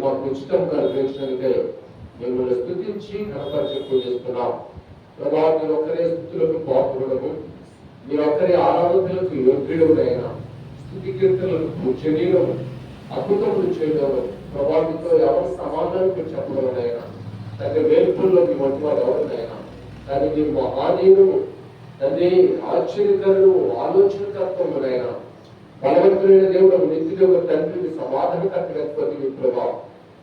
మాకు ఉచితం కలిగించినందుకే మిమ్మల్ని స్తుతించి కనపరిచి పూజిస్తున్నాం. ప్రభా, మీరు ఒక్కరే స్థుతులకు పాత్రుడము, మీరు ఒక్కరే ఆరాధనలకు యోగ్యుడైనా, స్థుతి కీర్తనలకు పూజనీయము, అద్భుతములు చేయడం ప్రభావితో ఎవరు సమాధానం చెప్పడమైనా తండ్రి వేల్పుల్లో మీ వంటి వారు ఎవరినైనా కానీ మీరు మహాదేవుడు తండ్రి, ఆశ్చర్యకరుడు, ఆలోచనకర్తమునైనా బలవంతులైన దేవుడు, నిత్యుడు తండ్రిని సమాధానకర్తగా మీ ప్రభావం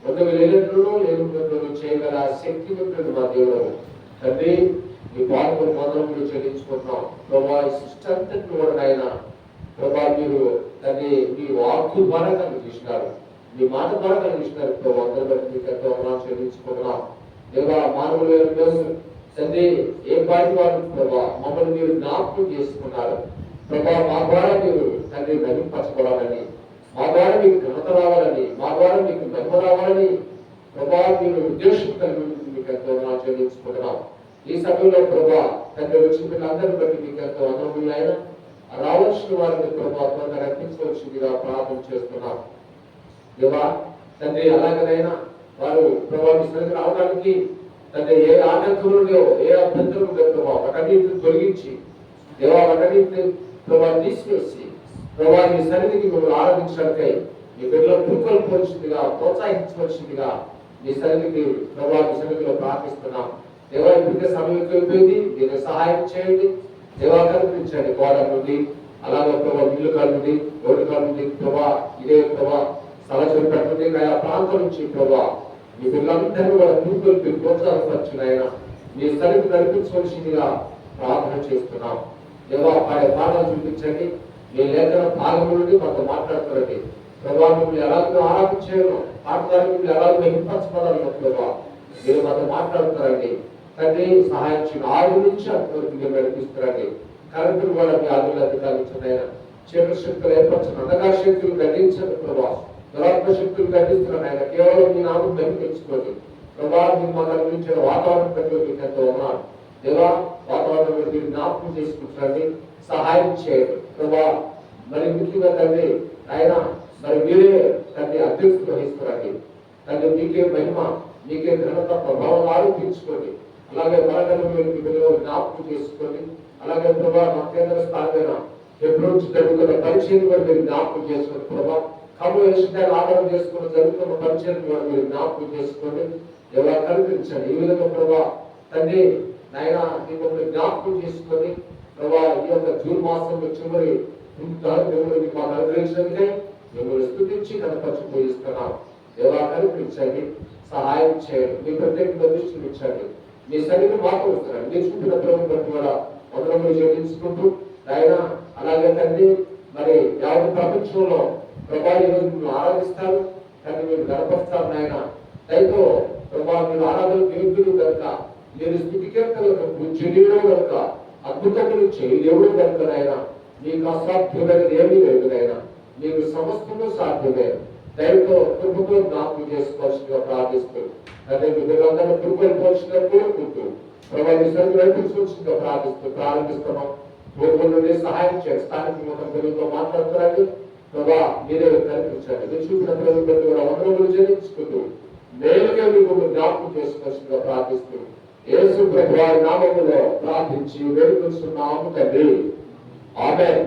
మొదలు లేనట్లులో లేనట్లులో చేయగల శక్తివంతుడు మా దేవుడు తండ్రి. మీ పాల్గొని మొదలు చెల్లించుకుంటున్నాం ప్రభా. ఈ సృష్టి అంతటి కూడా ఆయన ప్రభా మీరు తండ్రి మీ వాక్కు ద్వారా కలిగిస్తున్నారు, మీ మాట ద్వారా కలిగిస్తున్నారు ప్రభావ. అందరి బట్టి మీకు ఎంతో చెల్లించుకుంటున్నాం దేవా. మానవులు తండ్రి ఏ పాటి వారు ప్రభా మమ్మల్ని మీరు జ్ఞాపకం చేసుకున్నారు ప్రభా. మా ద్వారా మీరు తండ్రి నవీపరచబడాలని, మా ద్వారా మీకు ఘనత రావాలని, మా ద్వారా మీకు మహిమ రావాలని ప్రభా మీరు ఉద్దేశం కలిగి మీకు ఎంతో చెల్లించుకుంటున్నాం. ఈ సమయంలో ప్రభా తండ్రి వచ్చిన పిల్లలందరినీ బట్టి మీకు ఎంతో అనుభవం అయినా రావాల్సిన వారిని ప్రభా త్వరగా రక్షించవలసిందిగా ప్రార్థన చేస్తున్నాం దేవా తండ్రి. అలాగనైనా వారు ప్రభా మీ సన్నిధికి రావడానికి తండ్రి ఏ ఆటంకములు లేవో, ఏ అభ్యంతరం లేవు ప్రభా, వాటన్నిటిని తొలగించి దేవా వాటన్నిటిని ప్రభా తీసివేసి ప్రభా మీ సన్నిధికి మిమ్మల్ని ఆరాధించడానికై మీ బిడ్డలను పురుకొల్పవలసిందిగా, ప్రోత్సహించవలసిందిగా మీ సన్నిధికి ప్రభా మీ సన్నిధిలో ప్రార్థిస్తున్నాం దేవా. ఇప్పటికే సమయం ఎక్కువైపోయింది, మీరు సహాయం చేయండి దేవా. కల్పించండి గోడ నుండి, అలాగే ప్రభా ఇల్లు కాల నుండి, రోడ్డు కాల నుండి ప్రభా, ఇదే ప్రభా సలచూరుపేట నుండి ఆయా ప్రాంతం నుంచి ప్రభా మీ పిల్లలందరూ కూడా పురుకొల్పి ప్రోత్సాహపరచునైనా మీ సన్నిధి నడిపించవలసిందిగా ప్రార్థన చేస్తున్నాం దేవా. ఆయా పాఠాలు చూపించండి, మీ లేఖన భాగం నుండి మాతో మాట్లాడుతున్నది ప్రభా. మిమ్మల్ని ఎలాగో ఆరాధించాను, పాఠాలు మిమ్మల్ని ఎలాగో హింపరచబడాలి ప్రభా, మీరు మాతో మాట్లాడుతారండి తండ్రి. సహాయం చేయండి, 6 నుంచి అంతవరకు మీరు నడిపిస్తారండి. కరెంటులు కూడా మీ ఆదులు అధికారించినైనా చీకటి శక్తులు ఏర్పరచండి, అంధకార శక్తులు ఖండించండి ప్రభా. దురాత్మ శక్తులు ఖండిస్తున్నాను ఆయన. కేవలం మీ నామం బహిష్కరించుకోండి ప్రభా. మీరు మాకు అనుభవించిన వాతావరణం బట్టి మీకు ఎంతో ఉన్నారు దేవా. వాతావరణం మీరు జ్ఞాపకం చేసుకుంటారండి, సహాయం చేయండి ప్రభా. మరి ముఖ్యంగా తండ్రి ఆయన మరి మీరే తండ్రి అధ్యక్షులు వహిస్తారండి తండ్రి. మీకే మహిమ, మీకే ఘనత, ప్రభావం ఆరోపించుకోండి. అలాగే వరగలు మీరు జ్ఞాపకం చేసుకోండి. అలాగే ప్రభా మా కేంద్ర స్థానమైన ఎప్పుడు జరుగుతున్న పరిచయం కూడా మీరు జ్ఞాపకం చేసుకోండి ప్రభా. కమ్యూనిస్టాన్ని ఆధారం చేసుకుని జరుగుతున్న పరిచయం కూడా మీరు జ్ఞాపకం చేసుకోండి ఎలా కల్పించండి. ఈ విధంగా ప్రభా తండ్రి నాయన మిమ్మల్ని జ్ఞాపకం చేసుకొని ప్రభా ఈ యొక్క జూన్ మాసంలో చివరి మాకు అనుగ్రహించినందుకే మిమ్మల్ని స్తుతించి కనపరిచి పూజిస్తున్నాం ఎలా కల్పించండి, సహాయం చేయండి, మీ ప్రత్యేక దృష్టిని ఇచ్చండి. మీ సన్నిధి మాకు వస్తున్నాడు, మీరు చూపిన ప్రభుత్వం బట్టి కూడా వందనములు చెల్లించుకుంటూ ఆయన. అలాగే తండ్రి మరి యావత్ ప్రపంచంలో ప్రభా ఈరోజు మీరు ఆరాధిస్తారు కానీ మీరు గడపరుస్తారు నాయన. దయతో ప్రభా మీరు ఆరాధనకు యోగ్యులు కనుక, మీరు స్థితికేతలకు పూజనీయుడు కనుక, అద్భుతములు చేయలేవుడు కనుక నాయన. మీకు అసాధ్యమైనది ఏమీ లేదు నాయన, మీకు సమస్తము సాధ్యమే. దయతో కృపతో జ్ఞాపకం చేసుకోవాల్సిందిగా ప్రార్థిస్తూ అదే విధంగా కృపల్పోవాల్సిందిగా కోరుకుంటూ ప్రభా మీ సన్నిధి నడిపించవలసిందిగా ప్రారంభిస్తున్నాం. పూర్వంలోనే సహాయం చేయండి. స్థానిక మొత్తం తెలుగుతో మాట్లాడుతున్నారండి ప్రభా, మీరే కనిపించండి. మీరు చూపిన ప్రజలు బట్టి కూడా వందనములు చెల్లించుకుంటూ నేరుగా మీకు జ్ఞాపకం చేసుకోవాల్సిందిగా ప్రార్థిస్తూ యేసు ప్రభు వారి నామములో ప్రార్థించి వేడుకొస్తున్నాము తండ్రి, ఆమేన్.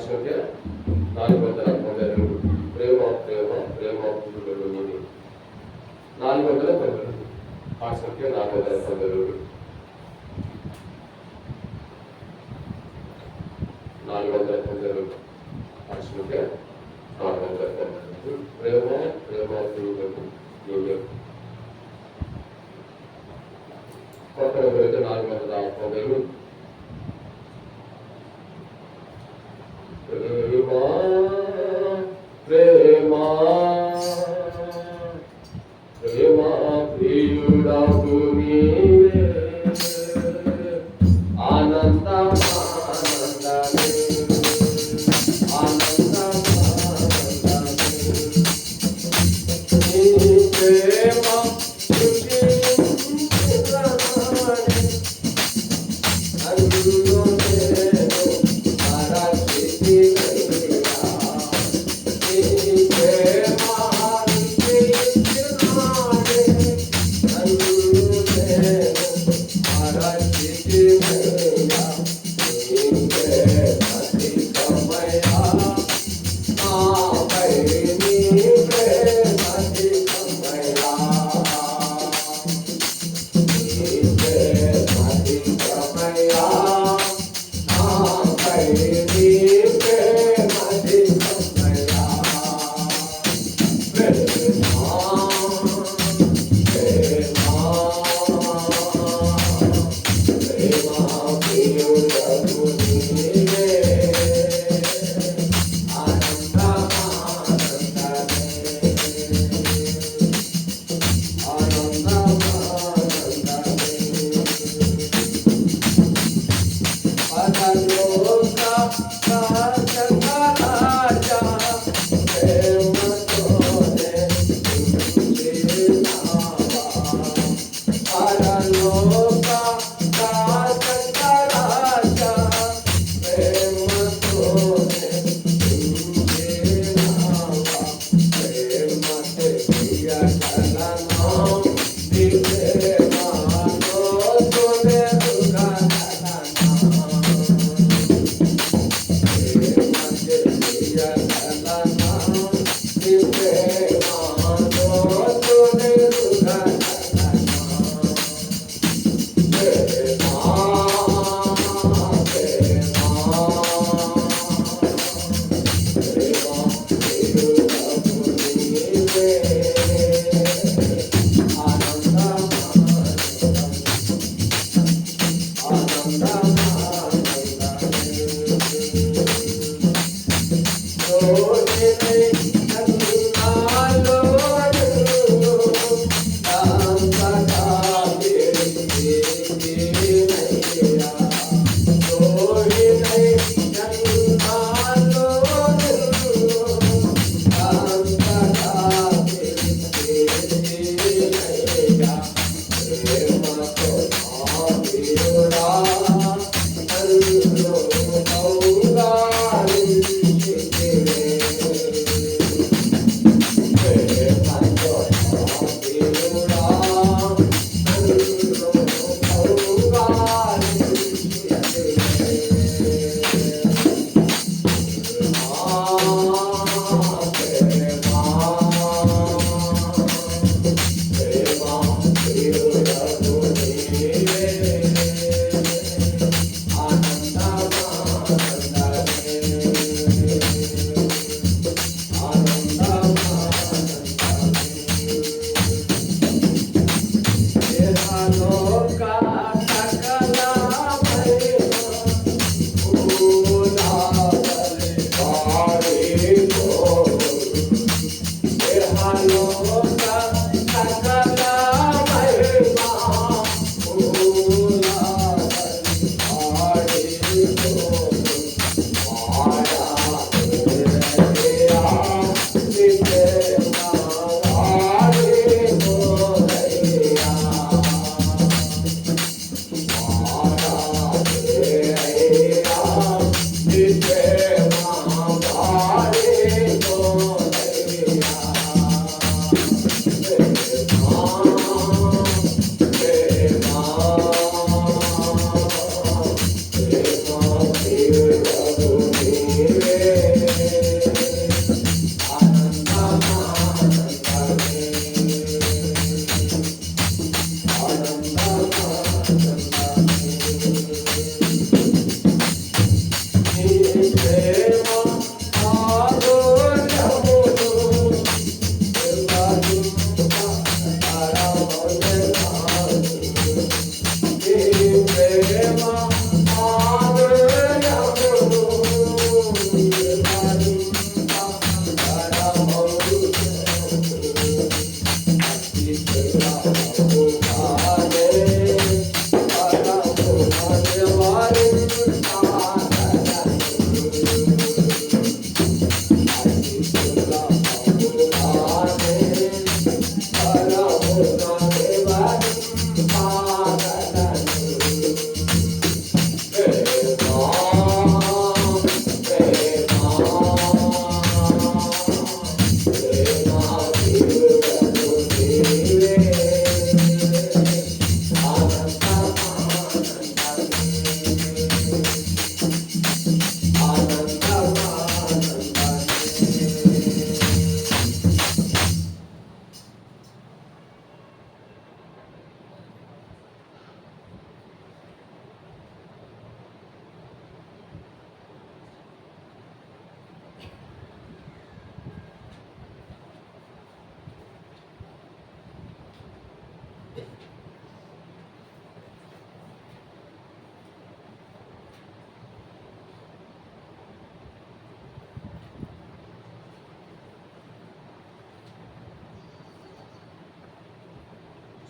సంఖ్య 492. ప్రేమ ప్రేమ ప్రేమ పురుడు 492. సంఖ్య 492. 492. సంఖ్య 492. ప్రేమ ప్రేమ పురుడు కొత్త అయితే 492. ప్రేమ ప్రేమ ప్రియుడకు నీవే ఆనంద ఆనందమే ఆనంద ఆనందమే నీ ప్రేమ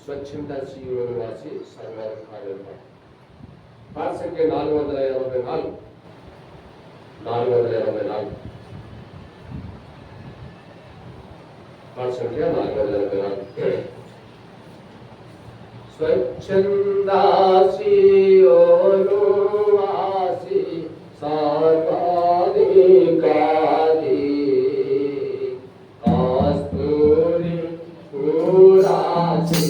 స్వచ్ఛంద జీవన వాసి సంఘాల కార్యక్రమం పాఠ సంఖ్య 484 పాఠ సంఖ్య 484 స్వచ్ఛంద జీవన వాసి సర్వాధికారి కస్తూరి పురాసి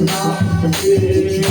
Thank you.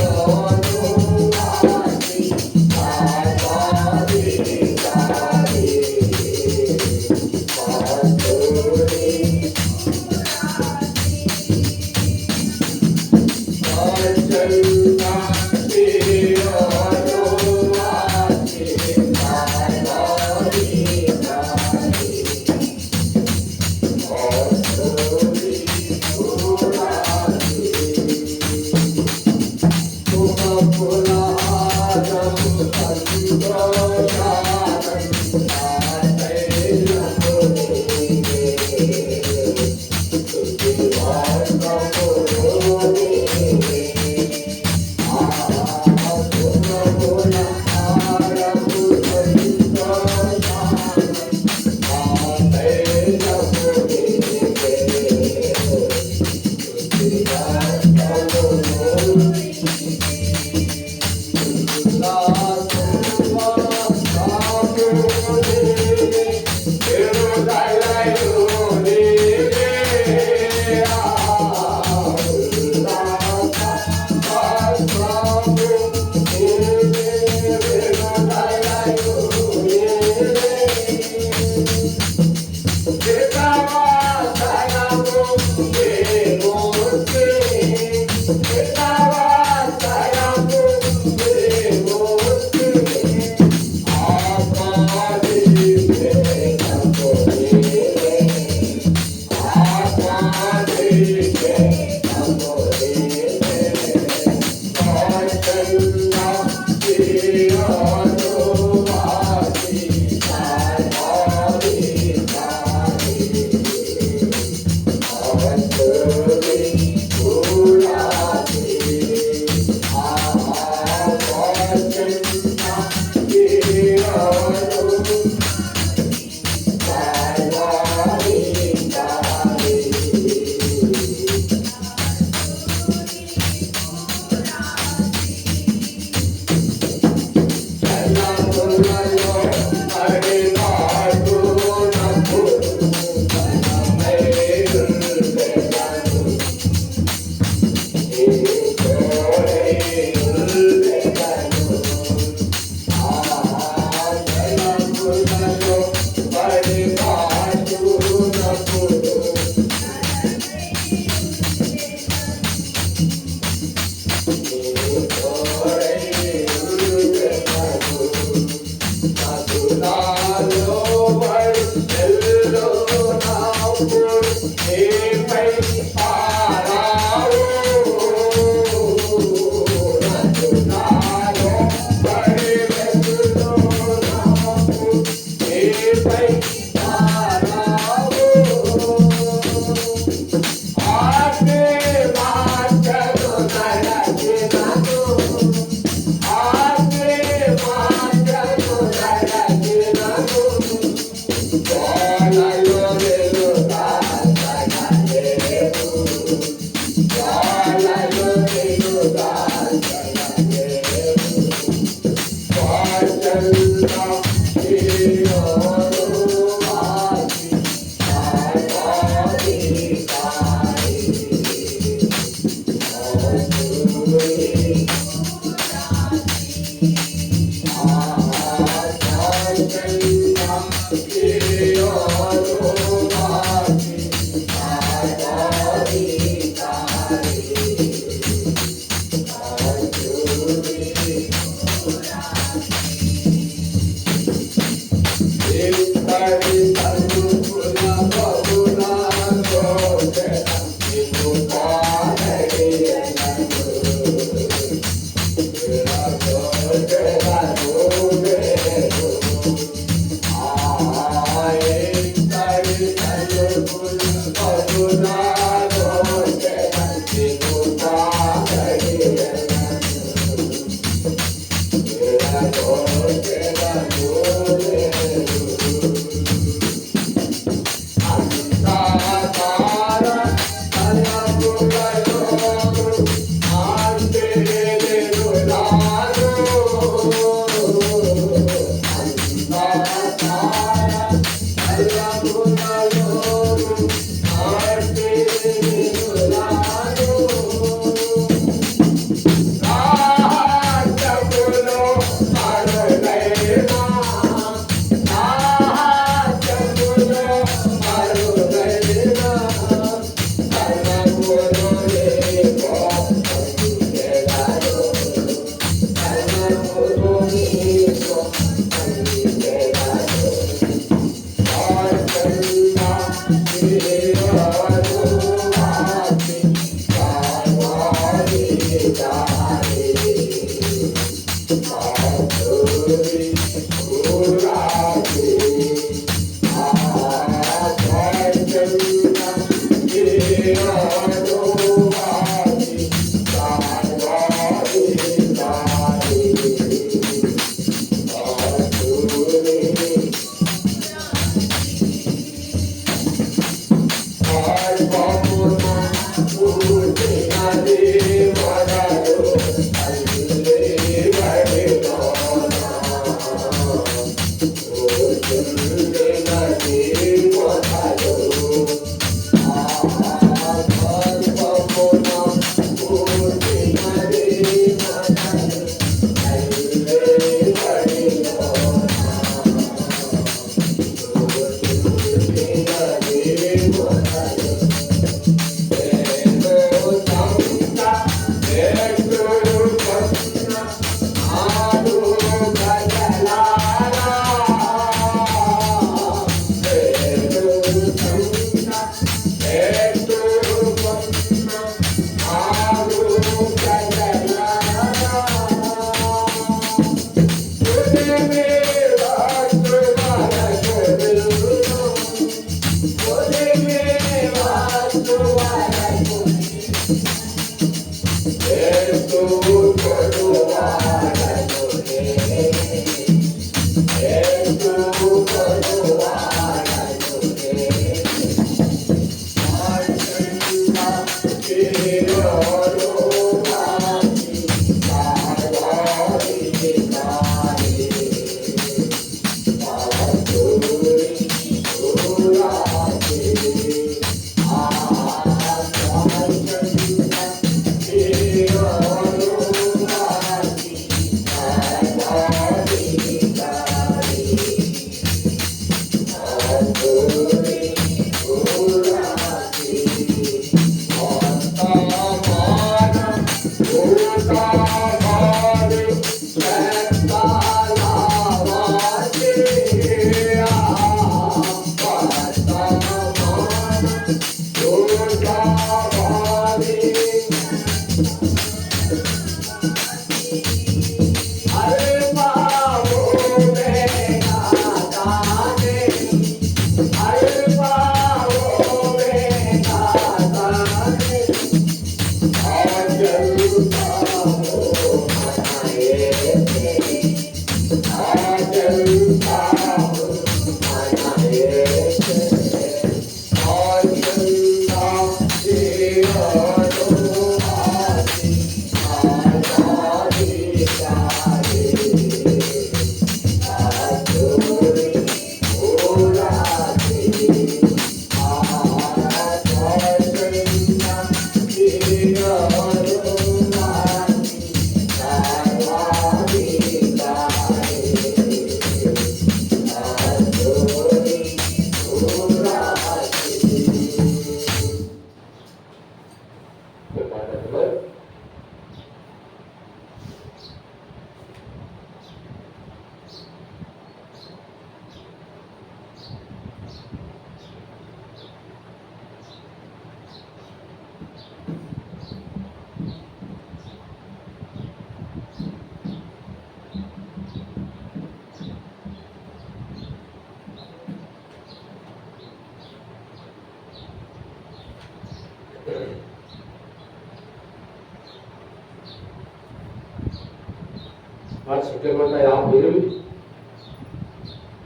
సెప్టెంబర్ 58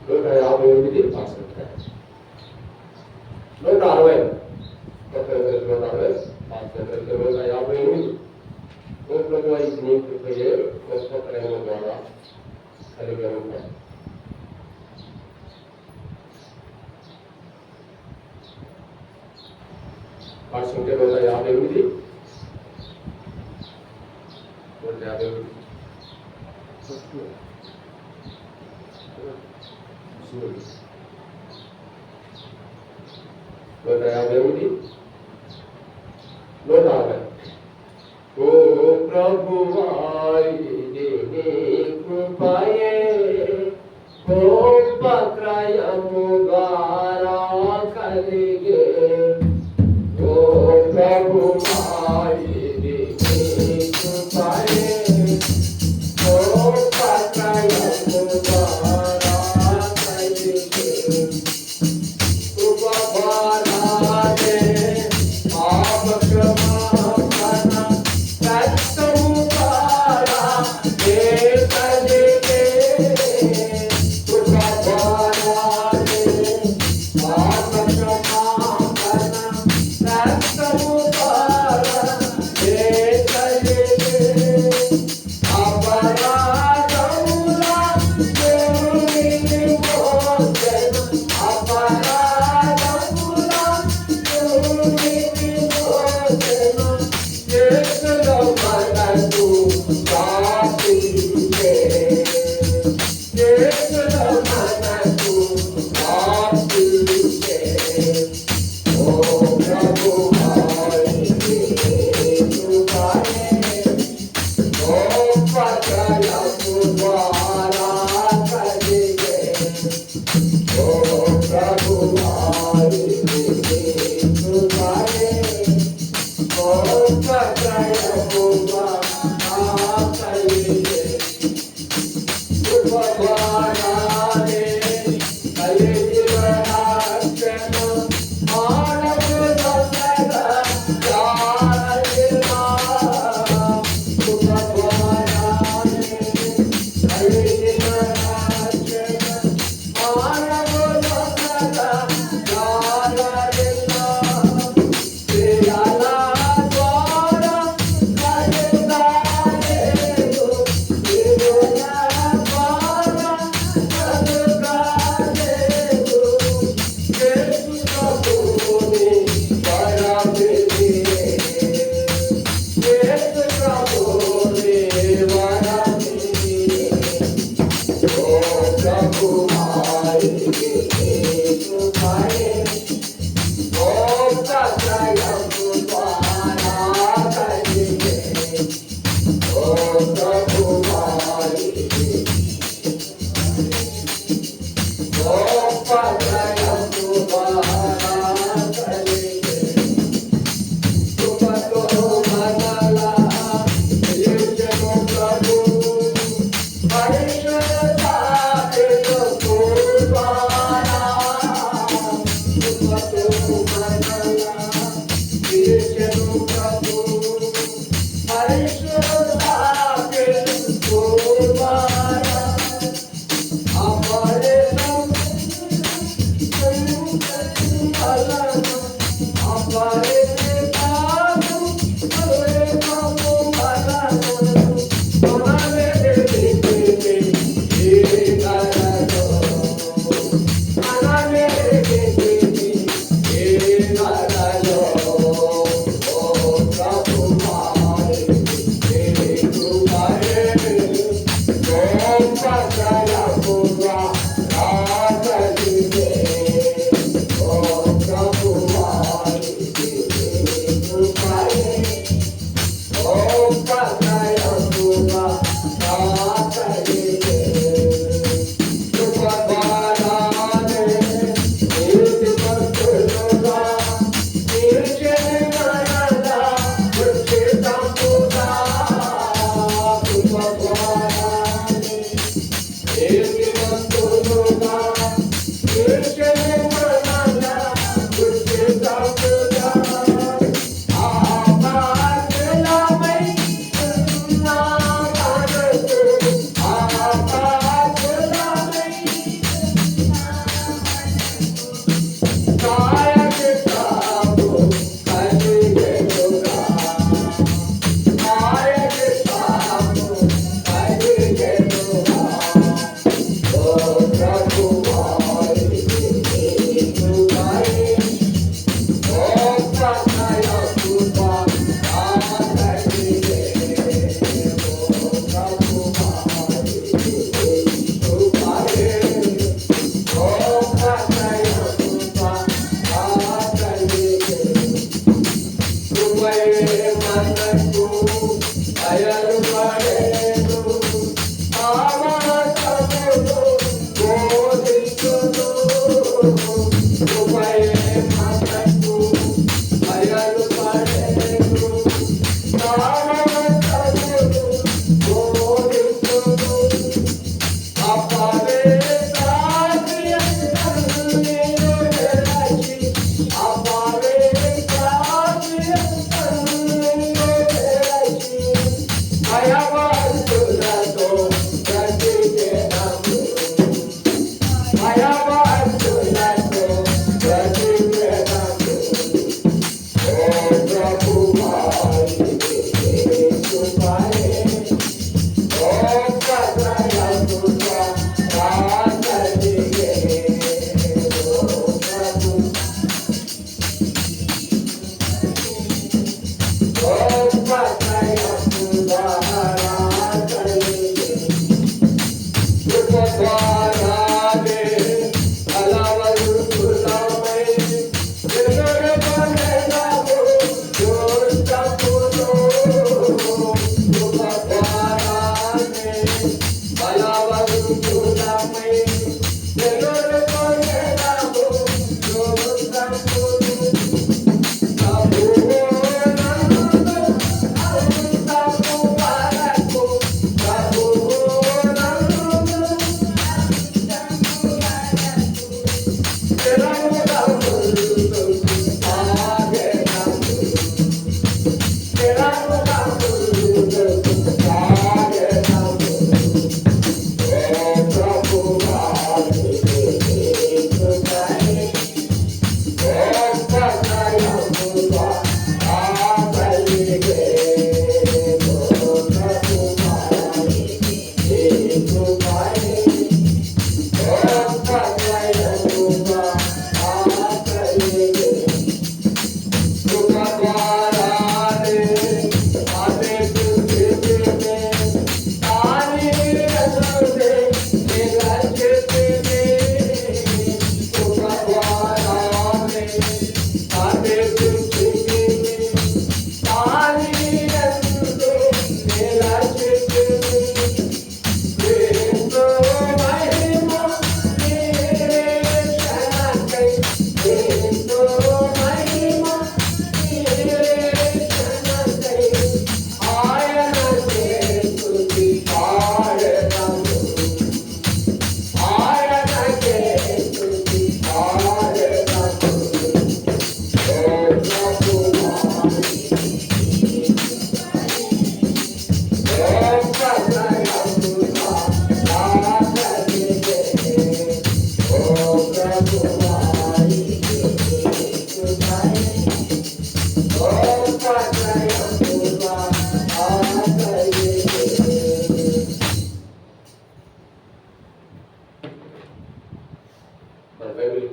158 160 160 ద్వారా కలిగి ఉంటాయి. సెప్టెంబర్ 58 158 ओ प्रभुवा कृपये क्रयमुगारा कलिगे ओ प्रभुवा कृपये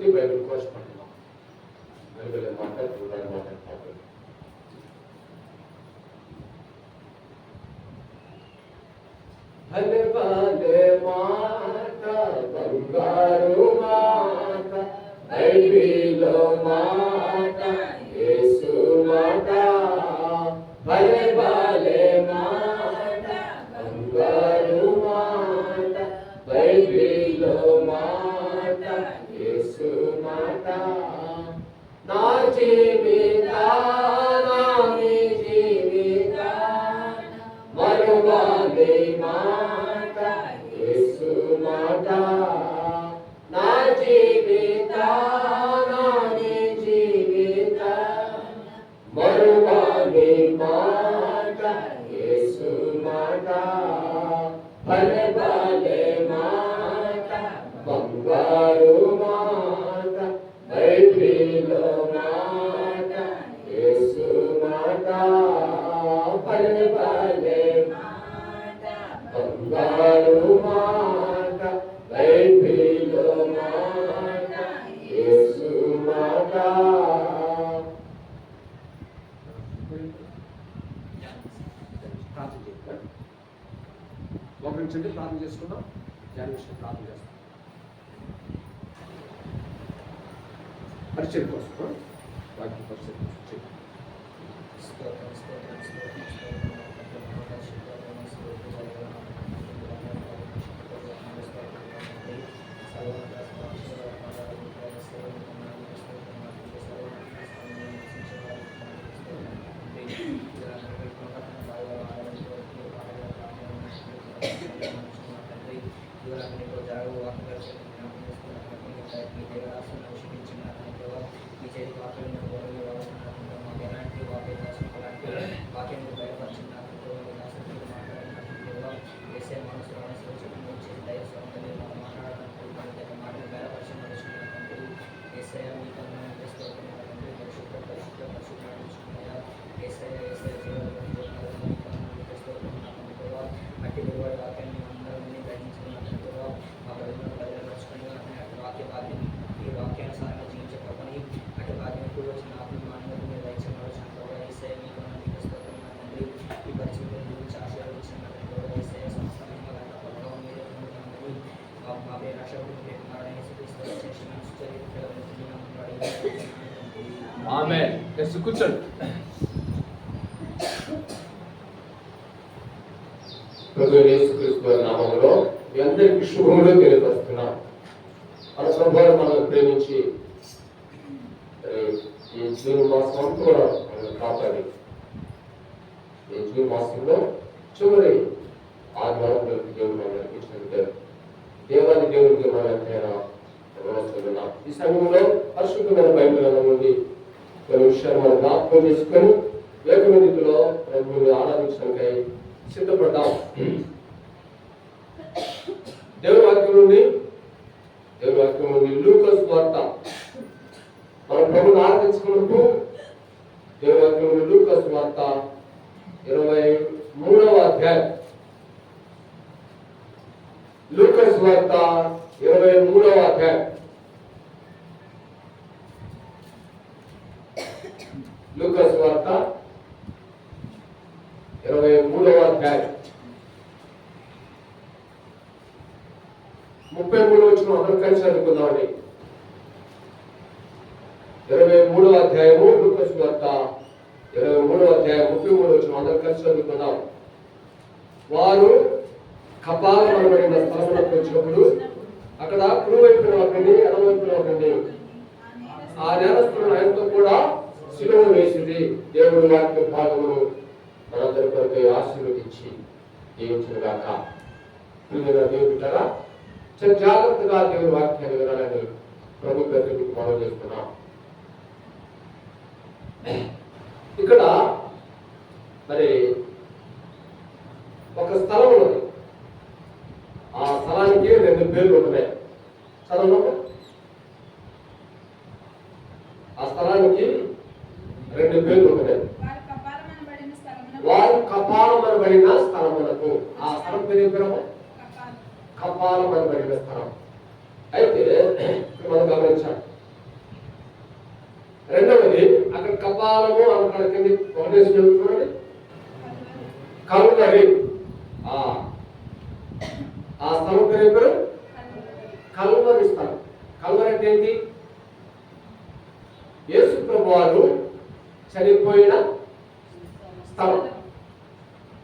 బైబిల్ కోసం పట్టుకున్నాం. బైబిల్ మాట్లాడుతున్నాను. భలే భలే మాట బంగారు మాట బైబిల్లో మాట యేసు మాట భలే భలే మాట బంగారు మాట బైబిల్లో మాట యేసు మాట నా జీవితాన మీ జీవితాన మరువలే మాట యేసు మాట నా జీవితాన మీ జీవితాన మరువలే మాట యేసు మాట భలే భలే మాట బంగారు మాట బైబిల్లో మాట యేసు మాట భలే భలే బంగారు మాట బైబిల్లో మాట యేసు మాట. ప్రార్థన ప్రార్థన చేసుకుందాం. ధ్యాన విషయం ప్రార్థన చేస్తాం. పరిచయం కోసం వాక్య పరిచయం నెక్స్ట్ కూర్చోండి. ప్రభువైన యేసుక్రీస్తు వారి నామములో మీ అందరికీ శుభములు తెలియపరుస్తున్నాం. మన ప్రభువును మనల్ని ప్రేమించి ఈ జూన్ మాసం కూడా మనల్ని కాపాడి ఈ జూన్ మాసంలో చివరి ఆదివారం దేవుడు మనం నడిపించినట్టు దేవాది దేవుడికి మనం ఎంతైనా వస్తున్నాం. ఈ సమయంలో పరిశుద్ధమైన బైబిల్ నుండి కొన్ని విషయాలు మనం జ్ఞాపకం చేసుకొని ఏకమితిలో ప్రభువుని ఆరాధించడానికై సిద్ధపడ్డాం. దేవుని వాక్యం నుండి లూకా సువార్త మనం ప్రభువుని ఆరాధించుకున్నప్పుడు దేవుని వాక్యం నుండి లూకా సువార్త 23వ అధ్యాయం. లూకా సువార్త 23వ అధ్యాయం. లూకా సువార్త 23వ అధ్యాయం 33 వచనం అందరం కలిసి చదువుకుందామండి. 23వ అధ్యాయము లూకా సువార్త 23వ అధ్యాయం 33 వచనం అందరం కలిసి చదువుకుందాం. వారు కపాలం అనబడిన స్థలములకు వచ్చినప్పుడు అక్కడ కుడివైపున ఒకరిని ఎడమవైపున ఒకరిని ఆ నేరస్తులను ఆయనతో కూడా శిలువ వేసింది. దేవుడి వాక్య భాగమును మనందరి కొరకు ఆశీర్వదించి దీవించుగాక. దేవుడారా జాగ్రత్తగా దేవుని వాక్యాన్ని వినాలని ప్రభు ప్రతికి మనం చేస్తున్నాం. ఇక్కడ మరి ఒక స్థలం ఉన్నది. ఆ స్థలానికి 2 పేర్లు ఉన్నాయి. చదవము. ఆ స్థలానికి 2 పేర్లు ఉన్నాయి. వారు కపాలం అనబడిన స్థలములకు. ఆ స్థలం పేరు ఏం పేరు? కపాలం అనబడిన స్థలం. అయితే మనం గమనించాలి. రెండవది అక్కడ కపాలము అక్కడ కింది ఒకటేసి చూడండి, కల్వరి. ఆ స్థలం పేరు ఏం పేరు? కల్వరి స్థలం. కల్వరి అంటే ఏంటి? యేసు ప్రభు వారు చనిపోయిన స్థలం.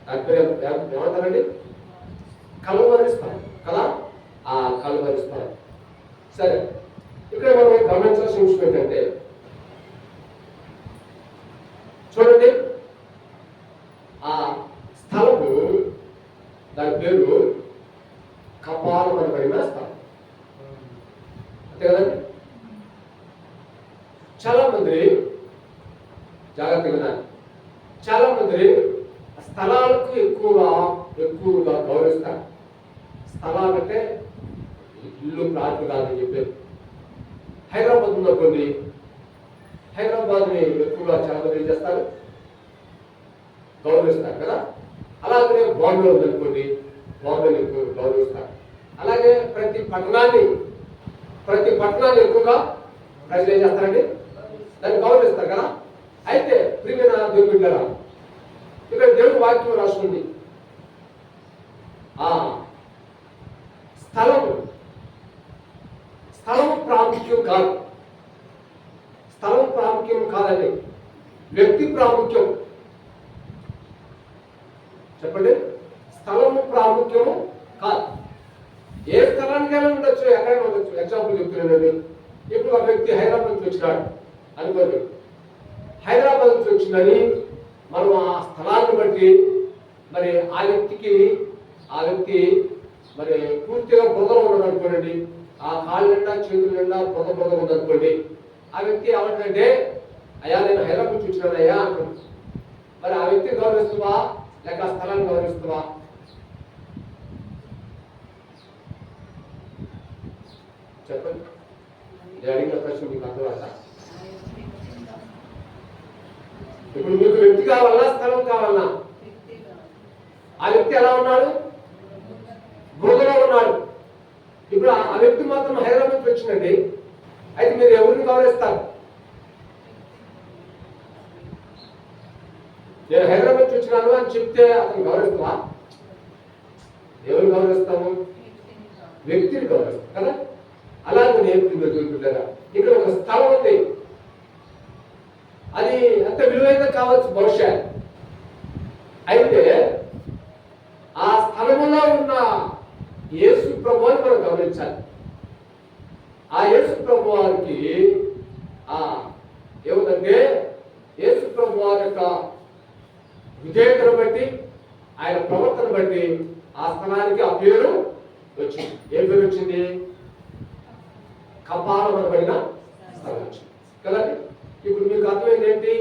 దాని పేరు ఏమంటారండి? కల్వరి స్థలం కదా. ఆ కల్వరి స్థలం. సరే, ఇక్కడ మనం గమనించాల్సిన విషయం ఏంటంటే చూడండి, ఆ స్థలము దాని పేరు కపాలం అనబడిన స్థలం. అంతే కదండి. చాలా మంది జాగ్రత్తగా, చాలా మంది స్థలాలకు ఎక్కువగా గౌరవిస్తారు. స్థలాలంటే ఇల్లు ప్రాంతం కాదని చెప్పారు. హైదరాబాద్ ఉందనుకోండి, హైదరాబాద్ని ఎక్కువగా చాలా మంది ఏం చేస్తారు? గౌరవిస్తారు కదా. అలాగే బాంబే ఉందనుకోండి, బాంబేని ఎక్కువ గౌరవిస్తారు. అలాగే ప్రతి పట్టణాన్ని ఎక్కువగా ప్రజలు ఏం చేస్తారండి? దాన్ని గౌరవిస్తారు కదా. అయితే ప్రియమైన దేవుని బిడ్డలారా, ఇక్కడ దేవుని వాక్యం రాస్తుంది. ఆ స్థలము ప్రాముఖ్యం కాదు. స్థలం ప్రాముఖ్యం కాదండి, వ్యక్తి ప్రాముఖ్యం. చెప్పండి. స్థలము ప్రాముఖ్యము కాదు. ఏ స్థలానికైనా ఉండొచ్చు, ఎక్కడైనా ఉండొచ్చు. ఎగ్జాంపుల్ చెప్తున్నానండి. ఇప్పుడు ఒక వ్యక్తి హైదరాబాద్ నుంచి వచ్చినాడు అనుకోండి. హైదరాబాద్ నుంచి వచ్చిందని మనం ఆ స్థలాన్ని బట్టి మరి ఆ వ్యక్తి మరి పూర్తిగా బురదలో ఉన్నాడు అనుకోండి. ఆ కాళ్ళ నిండా చేతుల నిండా బురద ఉందనుకోండి. ఆ వ్యక్తి ఏమంటే, అయ్యా నేను హైదరాబాద్ నుంచి వచ్చినాను అయ్యా అంటుంది. మరి ఆ వ్యక్తిని గౌరవిస్తావా లేక ఆ స్థలాన్ని గౌరవిస్తావా? చెప్పండి. నేను అడిగిన ప్రశ్న మీకు అర్థమవుతా? ఇప్పుడు మీకు వ్యక్తి కావాలన్నా స్థలం కావాలన్నా? ఆ వ్యక్తి ఎలా ఉన్నాడు? బురదలో ఉన్నాడు. ఇప్పుడు ఆ వ్యక్తి మాత్రం హైదరాబాద్ వచ్చిందండి. అయితే మీరు ఎవరిని గౌరవిస్తారు? నేను హైదరాబాద్ వచ్చినాను అని చెప్తే అతను గౌరవిస్తావా? ఎవరు గౌరవిస్తాము? వ్యక్తిని గౌరవిస్తాం కదా. అలాగే నేర్పుతుందా? ఇక్కడ ఒక స్థలం ఉంది. ఆ అది ఎంత విలువైన కావచ్చు బహుశా. అయితే ఆ స్థలములో ఉన్న యేసు ప్రభువుని మనం గమనించాలి. ఆ యేసు ప్రభు వారికి ఏమిటంటే యేసు ప్రభు వారి యొక్క విధేయతను బట్టి, ఆయన ప్రవర్తన బట్టి ఆ స్థలానికి ఆ పేరు వచ్చింది. ఏ పేరు వచ్చింది? కపాలం అనబడిన స్థలం వచ్చింది కదండి. ఇప్పుడు మీకు అర్థమైంది ఏంటి?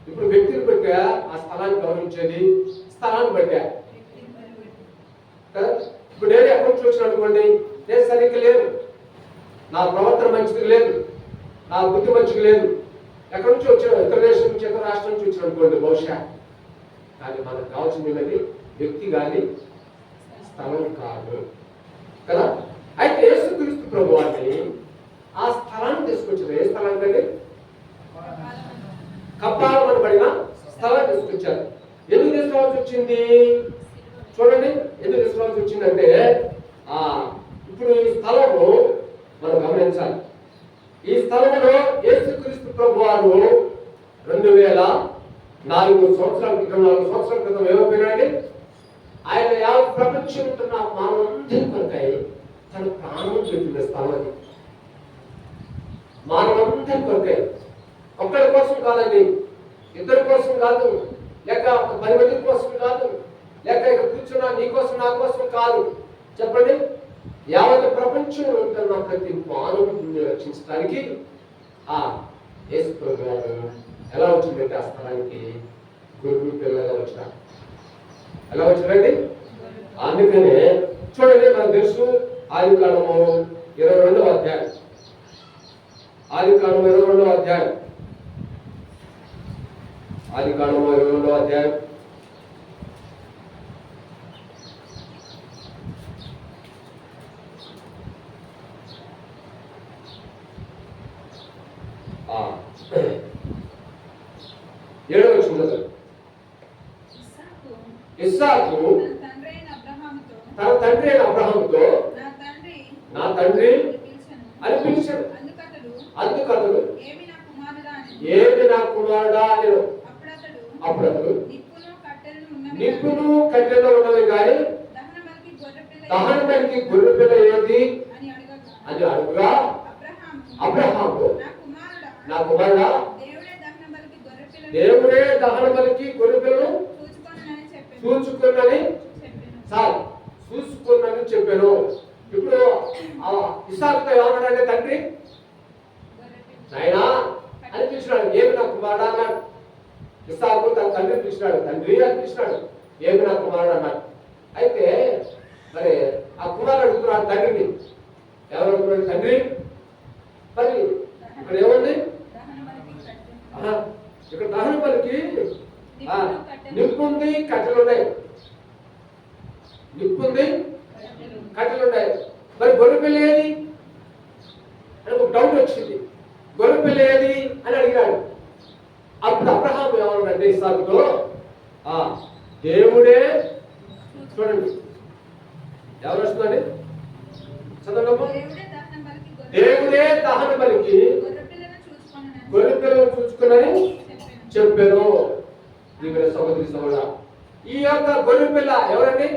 ఇప్పుడు వ్యక్తిని బట్టా ఆ స్థలాన్ని గమనించేది, స్థలాన్ని బట్టా కదా. ఇప్పుడు నేను ఎక్కడి నుంచి వచ్చిన అనుకోండి, నేను సరిగ్గా లేదు, నా ప్రవర్తన మంచిది లేదు, నా బుద్ధి మంచిగా లేదు, ఎక్కడి నుంచి వచ్చిన, ఇతర దేశం నుంచి, ఇతర రాష్ట్రం నుంచి వచ్చిన అనుకోండి బహుశా. కానీ మనకు కావాల్సింది వ్యక్తి కానీ స్థలం కాదు కదా. అయితే యేసుక్రీస్తు ప్రభువాన్ని ఆ స్థలాన్ని తీసుకొచ్చారు. ఏ స్థలానికి అండి? కపాలం అనబడిన స్థలాన్ని తీసుకొచ్చారు. ఎందుకు తీసుకోవాల్సి వచ్చింది చూడండి. ఎందుకు తీసుకోవాల్సి వచ్చిందంటే ఇప్పుడు ఈ స్థలము మనం గమనించాలి. ఈ స్థలంలో యేసుక్రీస్తు ప్రభువారు 2004 సంవత్సరాల క్రితం, 4 సంవత్సరాల క్రితం ఏమైపోయినాడండి? ఆయన యావత్ ప్రపంచం ఉంటున్న మానవందరి కొరకై తన ప్రాణం పెట్టిన స్థలం అది. మానవందరి కొరకై, ఒక్కరి కోసం కాదండి, ఇద్దరి కోసం కాదు, లేక 10 మంది కోసం కాదు, లేక ఇక్కడ కూర్చున్నా నీ కోసం నా కోసం కాదు. చెప్పండి, యావత్ ప్రపంచంలో ఉంటున్న ప్రతి మానవుడిని రక్షించడానికి ఆ యేసు ప్రభువారు ఎలా వచ్చిందంటే ఆ స్థలానికి గొర్రెల పిల్లగా వచ్చినారు. ఎలా వచ్చిందండి? అందుకనే చూడండి, మనకు తెలుసు ఆదికాండము 22వ అధ్యాయం. ఆదికాండము 22వ అధ్యాయం. ఆదికాండము 22వ అధ్యాయం. ఏడవ వచనం. ఇస్సాకు తన తండ్రి అయిన అబ్రహాముతో నా తండ్రి అని పిలిచాడు. అందుకతడు ఏమి నా కుమారుడా అని. అప్పుడు అతడు నిప్పును కట్టెలు ఉన్నవి కానీ దహన బలికి గొర్రె పిల్ల ఏది అని అడుగుగా అబ్రహాము నా కుమారుడా దేవుడే దహన బలికి గొర్రె పిల్లను చూచుకున్నని చూసుకున్నని చెప్పాను. ఇప్పుడు ఇస్సాకుతో ఏమన్నాడంటే తండ్రి నాయనా అని పిలిచినాడు. ఏమి నా కుమారుడు అన్నాడు. ఇస్సాకు తన తండ్రి పిలిచినాడు, తండ్రి అని పిలిచినాడు. ఏమి నా కుమారుడు అన్నాడు. అయితే మరి ఆ కుమారుడు అడుగుతున్నాడు తండ్రిని. ఎవరు అడుగుతున్నాడు? తండ్రి. మరి ఇక్కడ ఏముంది? ఇక్కడ దహన బలికి నిప్పు ఉంది, కట్టెలు ఉన్నాయి. నిప్పు ఉంది, కట్టెలు ఉన్నాయి. మరి గొర్రె పిల్ల ఏది అని ఒక డౌట్ వచ్చింది. గొర్రె పిల్ల ఏది అని అడిగాడు. అప్పుడు అబ్రహాం ఏమన్నాడంటే ఇస్సాకుతో దేవుడే. చూడండి ఎవరు వస్తుందండి, చదవమ్మా. దేవుడే దహన బలికి గొర్రె పిల్లను చూసుకున్నని చెప్పాను. సహోదరి సహోదరా, ఈ యొక్క గొర్రె పిల్ల ఎవరండి?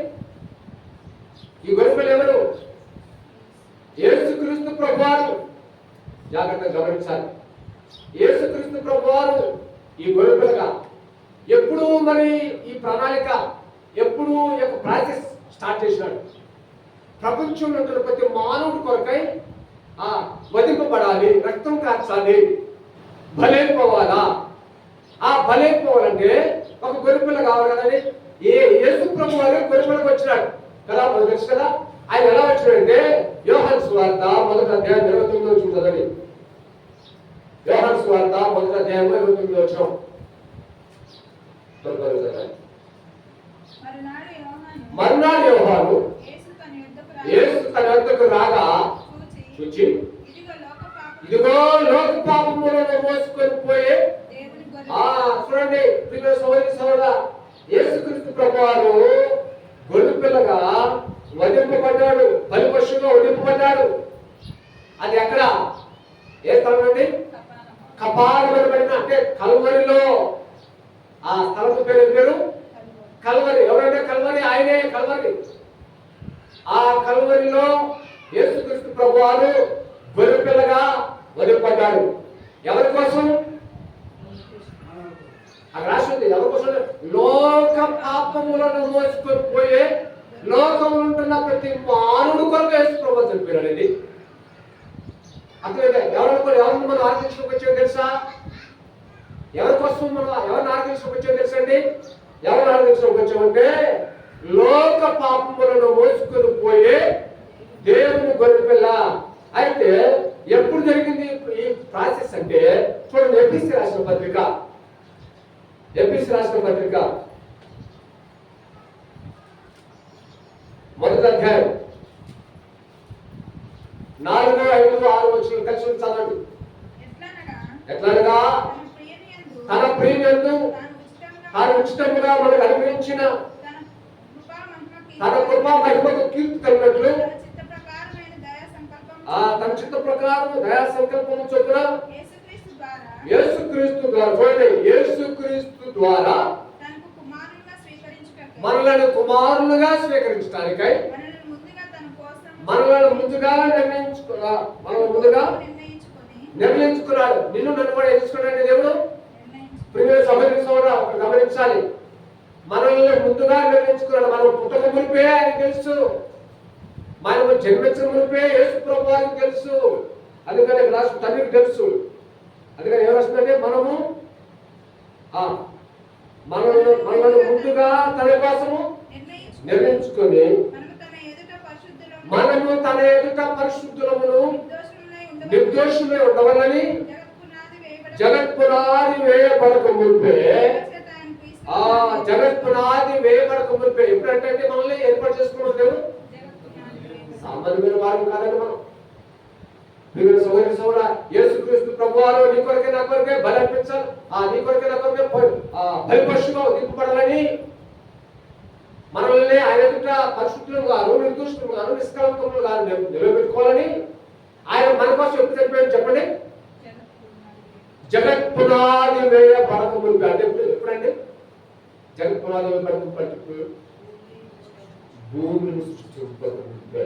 ఈ గొర్రె పిల్ల ఎవరు? యేసుక్రీస్తు ప్రభువారు. జాగ్రత్తగా గమనించాలి. యేసుక్రీస్తు ప్రభువారు ఈ గొర్రె పిల్లగా ఎప్పుడు మరి ఈ ప్రణాళిక, ఎప్పుడు ఈ యొక్క ప్రాసెస్ స్టార్ట్ చేసినాడు? ప్రపంచంలో ఉన్న ప్రతి మానవుడి కొరకై వధింపబడాలి, రక్తం కార్చాలి, బలైపోవాలా. ఆ బలైపోవాలంటే ఒక గొర్రెపిల్ల కావాలి కదండి. యేసు ప్రభు వారు గొర్రెపిల్లకు వచ్చినాడు కదా, మనకు తెలుసు కదా. ఆయన ఎలా వచ్చినాడంటే యోహాను సువార్త 1వ అధ్యాయం 29వ వచనం చదవండి. యోహాను సువార్త 1వ అధ్యాయం 29వ వచనం. మర్నాడు యోహాను యేసు తన వద్దకు రాగా చూచి, ఇదిగో లోక పాపములను మోసుకొని పోయే. చూడండి ప్రియ సోదరి సోదరా, యేసుక్రీస్తు ప్రభువారు గొర్రె పిల్లగా వధింపబడ్డాడు, బలి పశువుగా వధింపబడ్డాడు. అది ఎక్కడ? ఏ స్థలం అండి? కపాలం పేరు కల్వరి. ఎవరంటే కల్వరి? ఆయనే కల్వరి. ఆ కల్వరిలో యేసుక్రీస్తు ప్రభువారు గొర్రెపిల్లగా వదిలిపడ్డాడు. ఎవరి కోసం? అక్కడ రాసింది ఎవరి కోసం? లోక పాపములను మోసుకొని పోయే లోకంలో ఉంటున్న ప్రతి మానవుడు కొరకు యేసు ప్రభువు చనిపోయాడండి. అట్లే ఎవరిని మనం ఆరాధించడానికి వచ్చామో తెలుసా? ఎవరి కోసం మనం ఎవరిని ఆరాధించడానికి వచ్చామో తెలుసా అండి? ఎవరిని ఆరాధించడానికి వచ్చామంటే లోక పాపములను మోసుకొని పోయే దేవుని గొర్రెపిల్ల. అయితే ఎప్పుడు జరిగింది ఈ ప్రాసెస్ అంటే చూడండి, ఎఫెసీ రాసిన పత్రిక, ఎఫెసీ రాసిన పత్రిక 1వ అధ్యాయం 4, 5, 6 వచనాలు కలిసి చదవండి. ఎట్లనగా తన ప్రియయందు తాను ఉచితంగా మనకు అనుగ్రహించిన తన కృపా మహిమకు కీర్తి కలిగినట్లు తన చిత్త ప్రకారం దయా సంకల్పం చొప్పున యేసుక్రీస్తు ద్వారా, చూడండి, యేసుక్రీస్తు ద్వారా మనలను కుమారులుగా స్వీకరించడానికై మనలను ముందుగా నిర్ణయించుకున్నాడు. నిన్ను నన్ను కూడా ఎంచుకున్నాడు దేవుడు. ప్రియ సహోదరి సోదరుడా, ఒకటి గమనించాలి. మనల్ని ముందుగా నిర్ణయించుకున్నాడు. మనం పుట్టక మునిపే ఆయనకు తెలుసు, మనం జన్మించిన మునిపే యేసు ప్రభువారికి తెలుసు. అందుకని రాష్ట్ర తండ్రికి తెలుసు. అందుకని ఏం రాస్తుందంటే మనము మనల్ని ముందుగా తన కోసము నిర్ణయించుకొని మనము తన ఎదుట పరిశుద్ధులమును నిర్దోషులై ఉండవాలని జగత్పునాది వేయబడక మునిపే జగత్పునాది వేయబడక మునిపే. ఎప్పుడంటే మనల్ని ఏర్పాటు చేసుకున్నాం దేవుడు. సామాన్యమైన వారు కాదని మనం. మీరు సోదరి సోదరా, యేసుక్రీస్తు ప్రభువారు నీ కొరకే నా కొరకే బలి అర్పించాలి, నీ కొరకే నా కొరకే బలిపశువుగా దింపబడాలని మనల్ని ఆయన ఎదుట పరిశుద్ధులు గాను నిర్దోషులు గాను నిష్కలంకములు గాను నిలబెట్టుకోవాలని ఆయన మన కోసం ఎప్పుడు చనిపోయాడు చెప్పండి? జగత్ పునాది వేయబడక మునిపే. అంటే ఎప్పుడండి జగత్ పునాది వేయబడక మునిపే? భూమిని సృష్టించక మునిపే.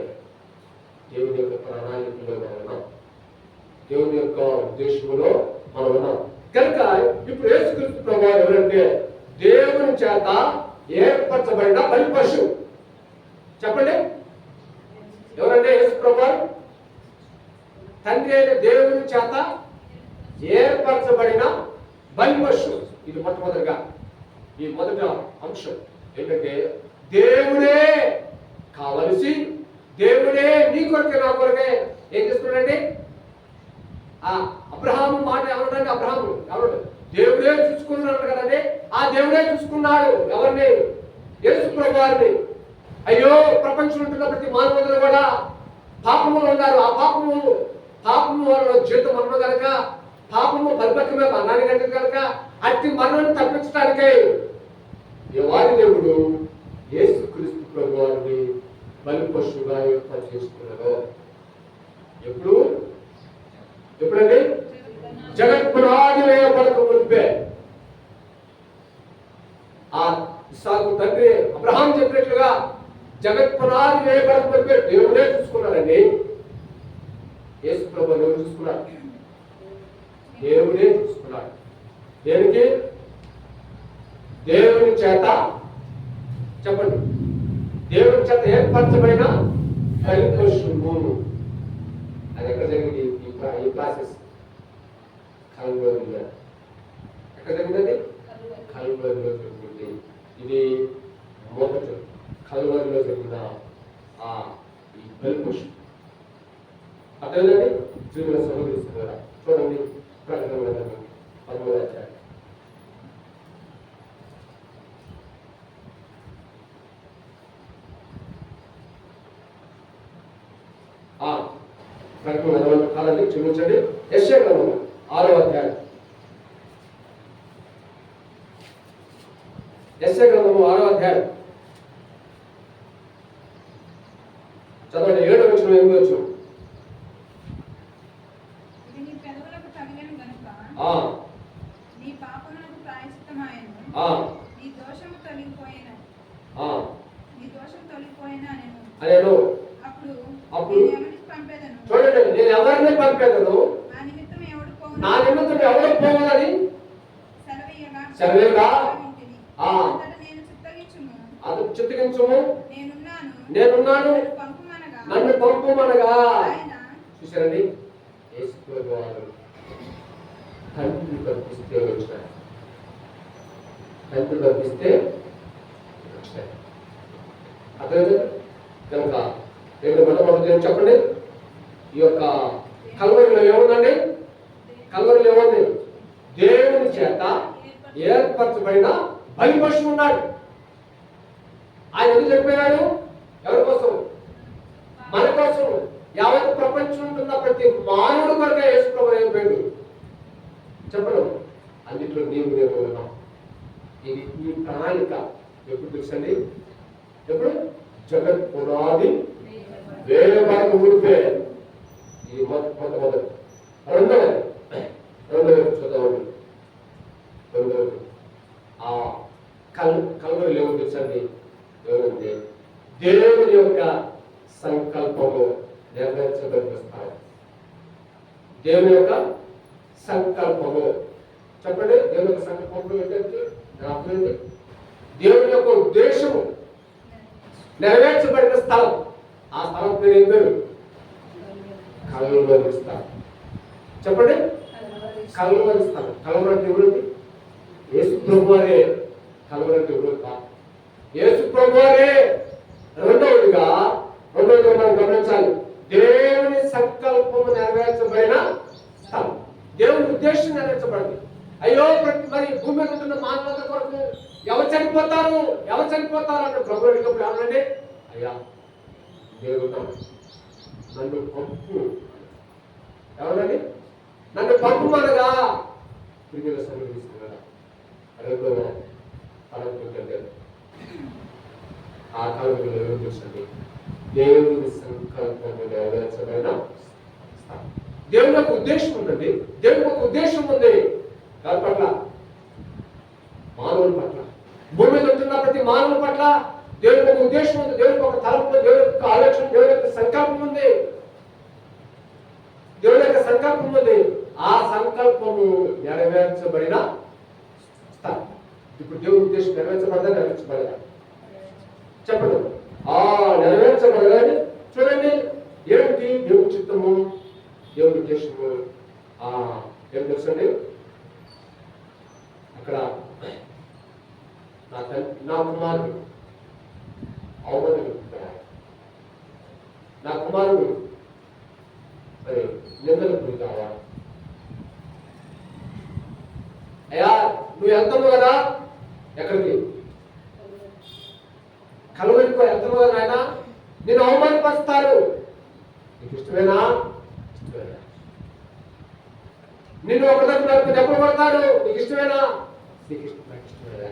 దేవుని యొక్క ప్రణాళికలో మనం ఉన్నాం, దేవుని యొక్క ఉద్దేశంలో మనం ఉన్నాం. కనుక ఇప్పుడు యేసుక్రీస్తు ప్రభువారు ఎవరంటే దేవుని చేత ఏర్పరచబడిన బలి పశువు. చెప్పండి, ఎవరంటే యేసు ప్రభువారు తండ్రి అయిన దేవుని చేత ఏర్పరచబడిన బలి పశువు. ఇది మొట్టమొదటిగా ఈ మొదటి అంశం ఏంటంటే దేవుడే కావలసి, దేవుడే నీ కొరకే నా కొరకే ఏం చేస్తున్నాడండి? అబ్రహాము మాట ఎవరంటే అబ్రహాము ఎవరు? దేవుడే చూసుకున్నాడు కదండి. ఆ దేవుడే చూసుకున్నాడు ఎవరిని? యేసు ప్రభువారిని. అయ్యో, ప్రపంచంలో ఉంటున్న ప్రతి మానవులు కూడా పాపములు ఉన్నారు. ఆ పాపము వల్ల జీవితం మరణం కనుక, పాపము పరిపక్వమే మరణాన్ని కనుక కనుక అట్టి మరణాన్ని తప్పించడానికై వారి దేవుడు యేసుక్రీస్తు ప్రభువారిని బలి పశువుగా ఏర్పాటు చేసుకున్నాడు. ఎప్పుడండి? జగత్ పునాది వేయబడక మునిపే. ఇస్సాకు తండ్రి అబ్రహాం చెప్పినట్లుగా జగత్ పునాది వేయబడక మునిపే దేవుడే చూసుకున్నాడండి. యేసు ప్రభువుని ఎవరు చూసుకున్నాడు? దేవుడే చూసుకున్నాడు. దేనికి? దేవుని చేత, చెప్పండి, దేవుని చేత ఏర్పరచబడిన బలి పశువు. అది ఎక్కడ జరిగింది? ఈ ప్రాసెస్ కల్వరిలో. ఎక్కడ జరిగిందండి? కల్వరిలో జరిగింది. ఇది మొదటి కల్వరిలో జరిగిన ఈ బలి పశువు. అర్థమైందండి? జీవుల సహోదరి సహోదరా, చూడండి ప్రకటన 13వ అధ్యాయం. కాలండి, క్షమించండి. యెషయా గ్రంథం 6వ అధ్యాయం. యెషయా గ్రంథము 6వ అధ్యాయం చదవండి. 7వ వచనం, 8వ వచనం. నీ పాపములకు ప్రాయశ్చిత్తమాయెను, నీ దోష నీ దోషం తొలగిపోయినా నేను అనేను. అప్పుడు అప్పుడు నేను ఎవరికి పంపేదను చూడండి, నేను ఎవరిని పంపేదను, నా నిమిత్తం ఎవడు నా నిమిత్తం ఎవరు పోవాలని సెలవీయగా వింటిని. అంతటా నేను చిత్తగించుము అది చిత్తగించుము, నేనున్నాను నేనున్నాను, పంపుమనగా నన్ను పంపుమనగా. ఆయన చూసారండి, యేసుప్రభు వారు తండ్రి పంపిస్తే వచ్చినారు, తండ్రి పంపిస్తే వచ్చినారు. అర్థమైంది కనుక మొట్టమొదటి చెప్పండి, ఈ యొక్క కల్వరిలో ఏముందండి? కల్వరిలో ఏముంది? దేవుని చేత ఏర్పరచబడిన బలి పశువు ఉన్నాడు. ఆయన ఎందుకు చనిపోయాడు? ఎవరి కోసం? మన కోసం. యావత్ ప్రపంచం ఉన్న ప్రతి మానవుడు కొరకే యేసుప్రభు అయిపోయాడు. చెప్పడం అన్నింటిలో నీవు నేను ఉన్నాం. ఇది ఈ ప్రణాళిక ఎప్పుడు తెలుసండి? ఎప్పుడు? జగత్ పునాది వేయబడక మునిపే. ఇది మొదటి. రెండవది చూద్దామండి. రెండవది ఆ కల్వరిలో ఏమో తెలుసండి? ఏమంటే దేవుని యొక్క సంకల్పము నెరవేర్చబడిన స్థానం. దేవుని యొక్క సంకల్పము చెప్పండి. దేవుని యొక్క సంకల్పంలో ఏంటంటే అర్థమైంది? దేవుని యొక్క ఉద్దేశము నెరవేర్చబడిన స్థలం. ఆ స్థలం పేరు ఏం పేరు? కల్వరి స్థలం. చెప్పండి, కల్వరి స్థలం. కల్వరి అంటే ఎవరండి? యేసు ప్రభువారే. కల్వరి అంటే ఎవరు కాదు, యేసు ప్రభువారే. రెండవదిగా మనం గమనించాలి, దేవుని సంకల్పము నెరవేర్చబడిన స్థలం. దేవుని ఉద్దేశం నెరవేర్చబడింది. అయ్యో మరి భూమి మీద ఉంటున్న మానవుల కొరకు ఎవరు చనిపోతారు అంటే ప్రభు అడిగినప్పుడు ఏమనండి? అయ్యా దేవుడు నన్ను పంపు. ఎవరండి? నన్ను పంపుమనగా పిల్లల సమయం తీసుకున్నారా? అడుగుతున్నా అడుగుతుంటే ఆ కాలంలో ఎవరు చూసండి? దేవుని సంకల్పము నెరవేర్చబడిన దేవుని యొక్క ఉద్దేశం ఉందండి. దేవుని యొక్క ఉద్దేశం ఉంది దాని పట్ల, మానవుల పట్ల, భూమి మీద ఉంటున్న ప్రతి మానవుల పట్ల దేవుని యొక్క ఉద్దేశం ఉంది. దేవుని యొక్క తలంపు, దేవుని యొక్క ఆలోచన, దేవుని యొక్క సంకల్పం ఉంది. దేవుని యొక్క సంకల్పం ఉంది. ఆ సంకల్పము నెరవేర్చబడిన స్థలం. ఇప్పుడు దేవుని ఉద్దేశం నెరవేర్చబడదా? చెప్పండి. నెరవేర్చబడదని చూడండి. ఏమిటి దేవుని చిత్తము, దేవుని ఉద్దేశము? ఏం తెలుసండి? అక్కడ నా కుమారుడు అవమానం, నా కుమారుడు మరి నిందలు పుడతావా? అయ్యా నువ్వు వెళ్తావు కదా, ఎక్కడికి? కలవరికి వెళ్తావు కదా నాయన, నేను అవమానపరుస్తారు. నీకు ఇష్టమేనా? ఇష్టమేనా? నిన్ను ఒక దగ్గర దెబ్బలు పడతాడు, నీకు ఇష్టమేనా? నీకు ఇష్టమేనా?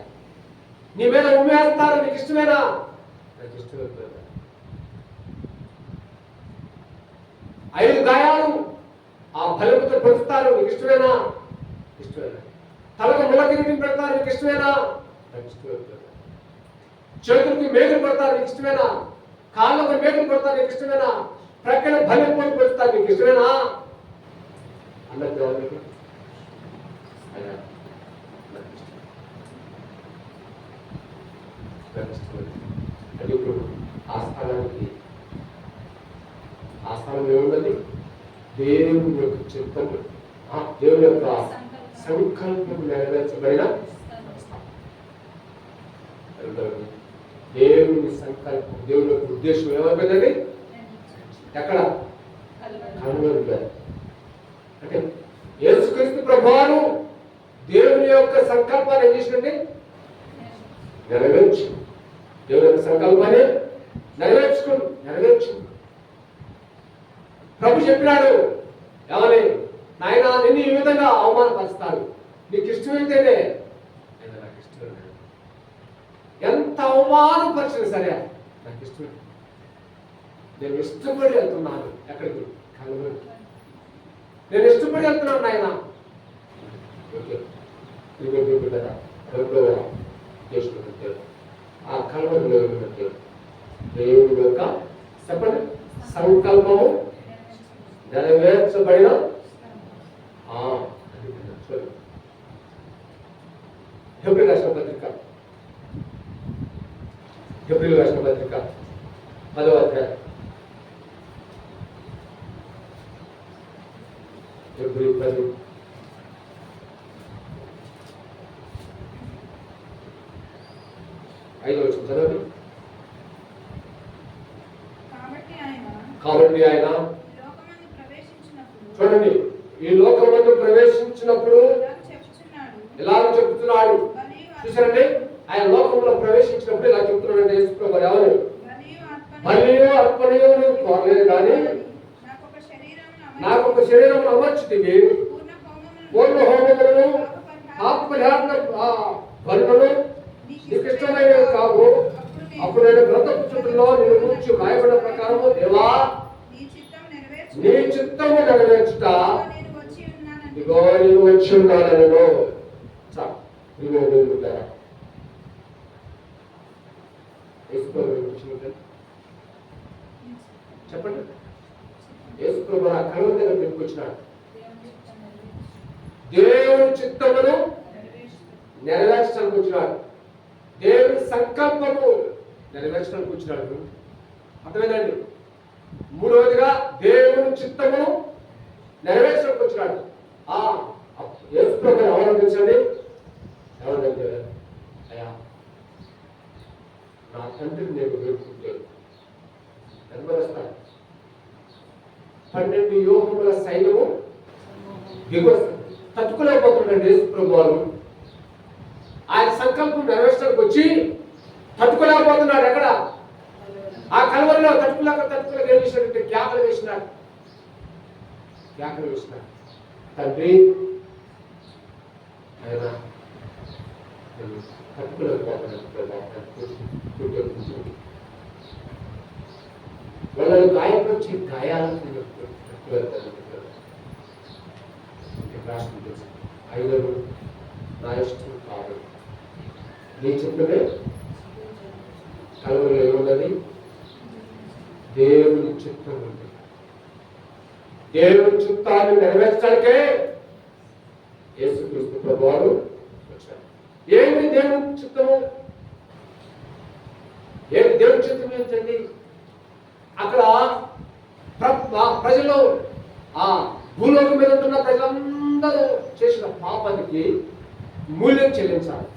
నీ మీద ఉమ్మేస్తారు, నీకు ఇష్టమేనా? నాకు ఇష్టమే. 5 గాయాలు ఆ బలముతో పొందుతారు, నీకు ఇష్టమేనా? ఇష్టమేనా? తలకు ముళ్ళ కిరీటం పెడతారు, నీకు ఇష్టమేనా? నాకు ఇష్టమే. చేతులకి మేకులు పెడతారు, నీకు ఇష్టమేనా? కాళ్ళకు మేకులు పెడతారు, నీకు ఇష్టమేనా? ప్రక్కన బలి పోయి పెడతారు, నీకు ఇష్టమేనా అన్నది దేవునికి. అంటే ఇప్పుడు ఆ స్థానం ఏముందండి? దేవుని యొక్క చిత్తము, దేవుని యొక్క సంకల్పం నెరవేర్చబడిన దేవుని సంకల్పం, దేవుని యొక్క ఉద్దేశం ఏమైపోయిందండి? ఎక్కడ? కల్వరిలో. అంటే యేసుక్రీస్తు ప్రభువారు దేవుని యొక్క సంకల్పాన్ని ఏం చేసినండి? నెరవేర్చు. దేవుని యొక్క సంకల్పాన్ని నెరవేర్చు. ప్రభు చెప్పినాడు ఏమని? నాయన నిన్ను ఈ విధంగా అవమానపరుస్తారు, నీకు ఇష్టమైతేనే. నాకు ఇష్టం. ఎంత అవమానపరిచిన సరే నాకు ఇష్టం. నేను ఇష్టపడి వెళ్తున్నాను. ఎక్కడికి? కల్వరి. నేను ఇష్టపడి వెళ్తున్నాను నాయన. ఓకే, చేసుకుంటారు. ఆ కలవరిలో ఉన్నట్టు దేవుని యొక్క చెప్పండి సంకల్పము నెరవేర్చబడిన హెబ్రీ రాసిన పత్రిక 10వ అధ్యాయం హెబ్రీ 10 5వ వచనం చదవండి. కాబట్టి ఆయన లోకమందు ప్రవేశించినప్పుడు చూడండి ఈ లోకమందు ప్రవేశించినప్పుడు ఇలా చెప్తున్నాడు. చూసారండి ఆయన లోకంలో ప్రవేశించినప్పుడు ఇలా చెప్తున్నాడు యేసుప్రభు ఎవరు మరియు అర్పణయు నువ్వు కోరలేదు కానీ నాకు ఒక శరీరం అమర్చితివి పూర్ణ హోమములను పాప పరిహారణ బలులను నీకు ఇష్టమైనవి కావు. అప్పుడు నేను గ్రంథపు చుట్టూలో నేను గురించి రాయబడిన ప్రకారము దేవా నీ చిత్తము నెరవేర్చుట ఇదిగో నేను వచ్చి ఉన్నాను. చెప్పండి యేసుప్రభు ఆ కలువ దగ్గర తీసుకొచ్చినాడు. దేవుని చిత్తమును నెరవేర్చడానికి వచ్చినాడు. దేవుని సంకల్పము నెరవేర్చడానికి వచ్చినాడు. అర్థమేనండి. మూడవదిగా దేవుని చిత్తమును నెరవేర్చడానికి వచ్చినాడు. ఆ యేసుప్రభు ఎవరో తెలుసండి? ఎవరంటే అయ్యా నా తండ్రిని నేను వేడుకుంటే నెరవేరుస్తాను. 12 యోగముల సైన్యము తట్టుకోలేకపోతున్నాడు యేసుప్రభు వారు. ఆయన సంకల్పం నెరవేర్చడానికి వచ్చి తట్టుకోలేకపోతున్నాడు. ఎక్కడ ఆ కలవరిలో తట్టుకోలేక ఏం చేసినట్టు కేకలు వేసినాడు. తండ్రి ఆయన వాళ్ళని గాయపరిచి గాయాలను ఐదరు నా ఇష్టం కాదు నీ చెప్పనే కలవరిలో ఏమున్నది? దేవుని చిత్తం ఉంది. దేవుని చిత్తాన్ని నెరవేర్చడానికే యేసుక్రీస్తు ప్రభువారు వచ్చారు. ఏంటి దేవుని చిత్తము? ఏంటి దేవుని చిత్తం ఏంటండి? అక్కడ ప్రజలు ఆ భూలోకం మీద ఉంటున్న ప్రజలందరూ చేసిన పాపానికి మూల్యం చెల్లించాలి.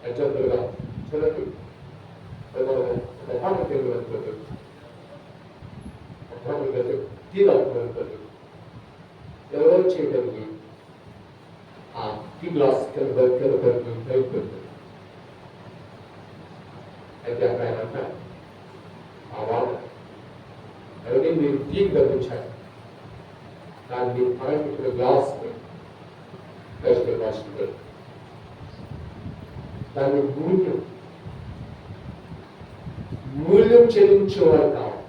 ఎగ్జాంపుల్ గా చూడండి, ఎవరో చేయడానికి ఆ టీ గ్లాస్ అయితే అక్కడ ఆయన అంటారు ఆ వాళ్ళు ఎవరి మీరు టీకి గర్పించారు దాన్ని పగలబెట్టిన గ్లాస్ దాన్ని మూల్యం చెల్లించేవారు కావాలి.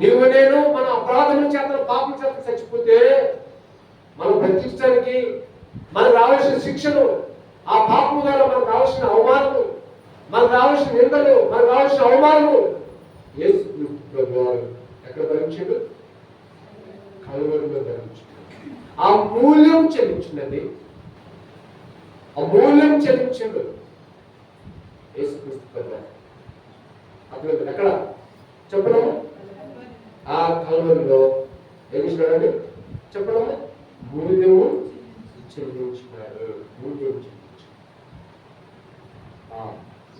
నీవు నేను మన అపరాధం చేత పాపం చేత చచ్చిపోతే మనం బ్రతికించడానికి మనకు రావాల్సిన శిక్షను, ఆ పాపం ద్వారా మనకు రావాల్సిన అవమానము, మనకు రావాల్సిన నిందలు, మనకు రావాల్సిన అవమానము ఎక్కడ భరించాడు? కలువరిలో భరించాడు. ఆ మూల్యం చెల్లించినది, ఆ మూల్యం చెల్లించాడు యేసుక్రీస్తు ప్రభువారు. అప్పుడు ఎక్కడ చెప్పడము? ఆ కలువరిలో ఏం చేసినాడండి? చెప్పడము మూల్యము చెల్లించినాడు.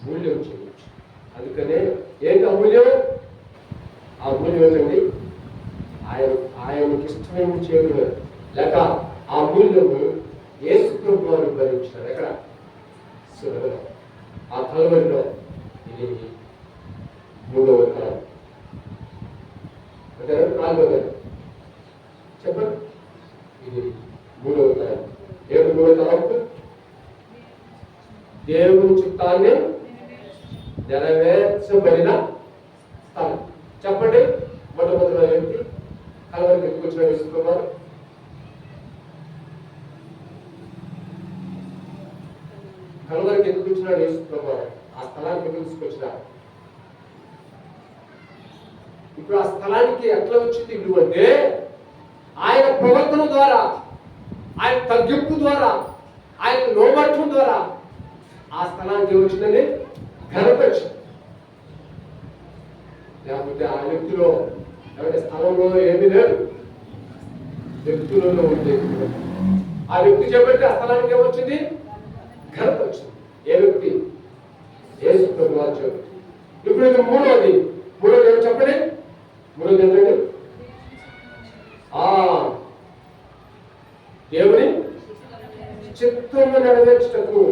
మూల్యం చెల్లించు. అందుకనే ఏంటి అమూల్యం? ఆ మూల్యం ఏంటండి? ఆయనకి ఇష్టమైన చేయడం లేక ఆ మూల్యము యేసుప్రభు వారు భరించినారు. ఎక్కడ? శిలువలో, ఆ కలువరిలో. ఇది 3వ తరం, అంటే 4వ తరం. చెప్పండి, ఇది 3వ తరం. ఏడు 3వ తరం దేవుని చిత్తాన్ని నెరవేర్చబడిన స్థలం. చెప్పండి, మొట్టమొదటిలో ఏంటి? కలవరికి ఎందుకు వచ్చిన యేసుప్రభు వారు? కలువరికి ఎందుకు వచ్చినాడు యేసు ప్రభువారు? ఆ స్థలానికి ఎందుకు తీసుకొచ్చినాడు? ఇప్పుడు ఆ స్థలానికి ఎట్లా వచ్చింది విలువ అంటే ఆయన ప్రవర్తన ద్వారా, ఆయన తగ్గింపు ద్వారా, ఆయన లోబట్టం ద్వారా ఆ స్థలానికి ఏమొచ్చిందని ఘనత వచ్చింది. లేకపోతే ఆ వ్యక్తిలో లేకపోతే స్థలంలో ఏమీ లేదు, వ్యక్తులలో ఉంది. ఆ వ్యక్తి చెప్పండి ఆ స్థలానికి ఏమొచ్చింది? ఘనత వచ్చింది. ఏ వ్యక్తి? యేసు ప్రభువారు చెప్పండి. ఇప్పుడు ఇది మూడోది ఏమో చెప్పండి. మూడోది ఏంటండి? దేవుని చిత్తము నెరవేర్చుటకు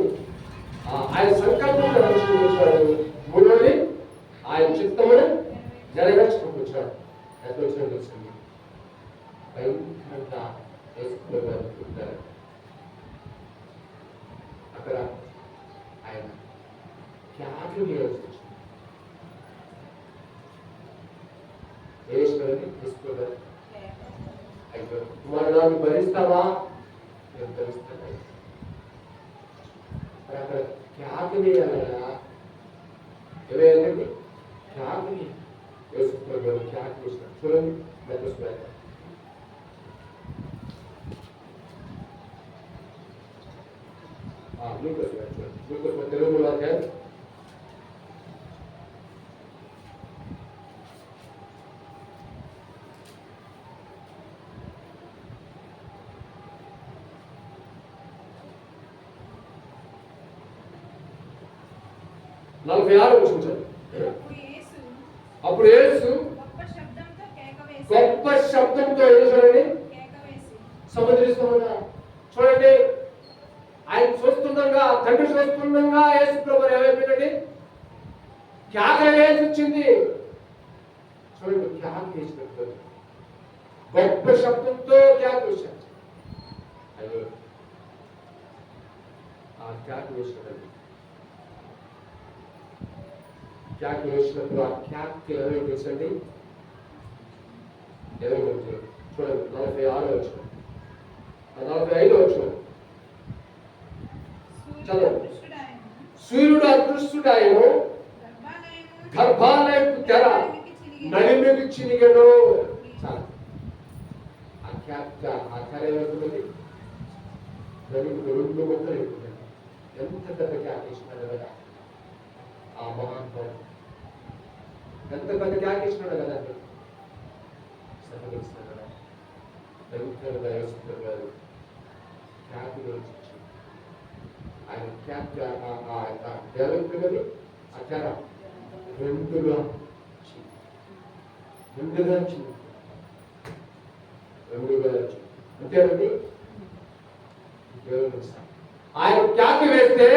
ఆయన సంకల్పం నెరవేర్చుకుంటాడు. మూడోది ఆయన చిత్తమును నెరవేర్చుకుంటాడు. ఎట్లా వచ్చినా తెలుసండి, భయంకరంగా వేసుకుంటారు. అక్కడ ఆయన త్యాగం చేయాల్సి వచ్చింది. వేసుకోవాలని తీసుకోవాలి. అయితే కుమారుడు భరిస్తావా? నేను భరిస్తాను. అక్కడ త్యాగం చేయాలన్నా ఏమేయండి? త్యాగం వేసుకున్నారు. త్యాగం చేసినారు. చూడండి మెట్ల తెలుగులో అధ్యాయం 46 వచ్చింది. అప్పుడు యేసు గొప్ప శబ్దంతో ఏం చూడండి సముద్రిస్తుండగా, చూడండి ఆయన చూస్తుండగా, తండ్రి చూస్తుండగా యేసు ప్రభువు ఏమైపోయిందండి? కేక వేసి వచ్చింది. చూడండి కేక వేసినట్టు గొప్ప శబ్దంతో కేక వేశాడు. అయ్యో ఆ కేక వేసినట్టు కేక వేసినప్పుడు ఆ కేక ఏమైనా తెలుసండి? చూడండి 46 వచ్చిన 45 వచ్చిన చదవండి. సూర్యుడు అదృష్టుడాయను, గర్భాలయపు తెర నడిమికి చినిగను. చాలా ఆ తెర ఏమవుతుంది? నడిమికి 2 ముక్కలు ఎక్కుతుంది. ఎంత పెద్ద కేకేసినాడు కదా ఆ మహాత్ముడు, ఎంత పెద్ద కేకేసినాడు కదా. సహకరిస్తున్నాడు కదా భయంకరంగా యేసు గారు ఖ్యాతిలో ఆయన ఖ్యాతి దేవతగది అక్కడ రెండుగా అంతేనండి. ఆయన ఖ్యాతి వేస్తే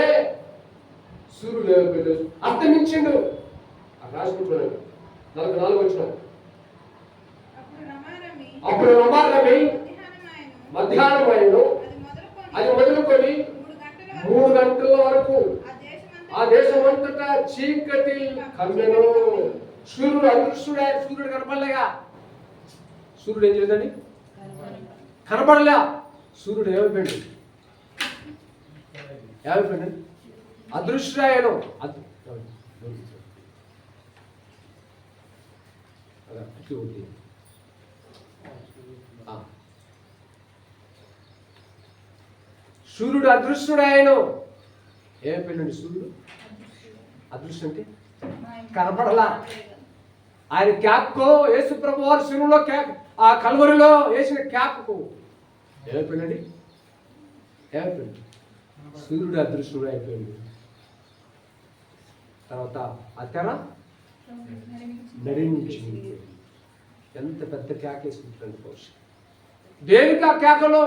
సూర్యుడు అస్తమించిండు. రాసుకుంటున్నాడు 44 వచ్చిన. అప్పుడు రమారమి మధ్యాహ్నం అయ్యను, అది మొదలుకొని 3 గంటల వరకు ఆ దేశం అంతటా చీకటి కమ్మెను. సూర్యుడు అదృష్టుడే. సూర్యుడు కనపడలేగా. సూర్యుడు ఏం చేయలేదండి? కనపడలే. సూర్యుడు ఏమైపోయింది? అదృష్టాయను. సూర్యుడు అదృష్టుడాయను. ఏమైపోయిందండి సూర్యుడు? అదృష్టం అంటే కనపడలా. ఆయన క్యాప్కో యేసు ప్రభు వారు శిలువలో క్యాప్, ఆ కల్వరిలో వేసిన క్యాప్కు ఏమైపోయిందండి? ఏమైపోయింది? సూర్యుడు అదృష్టుడు అయిపోయింది. తర్వాత ఆ తెర నడిమించింది. ఎంత పెద్ద కేక వేసుకుంటుంది పౌరుషం. దేనికి ఆ కేకలో?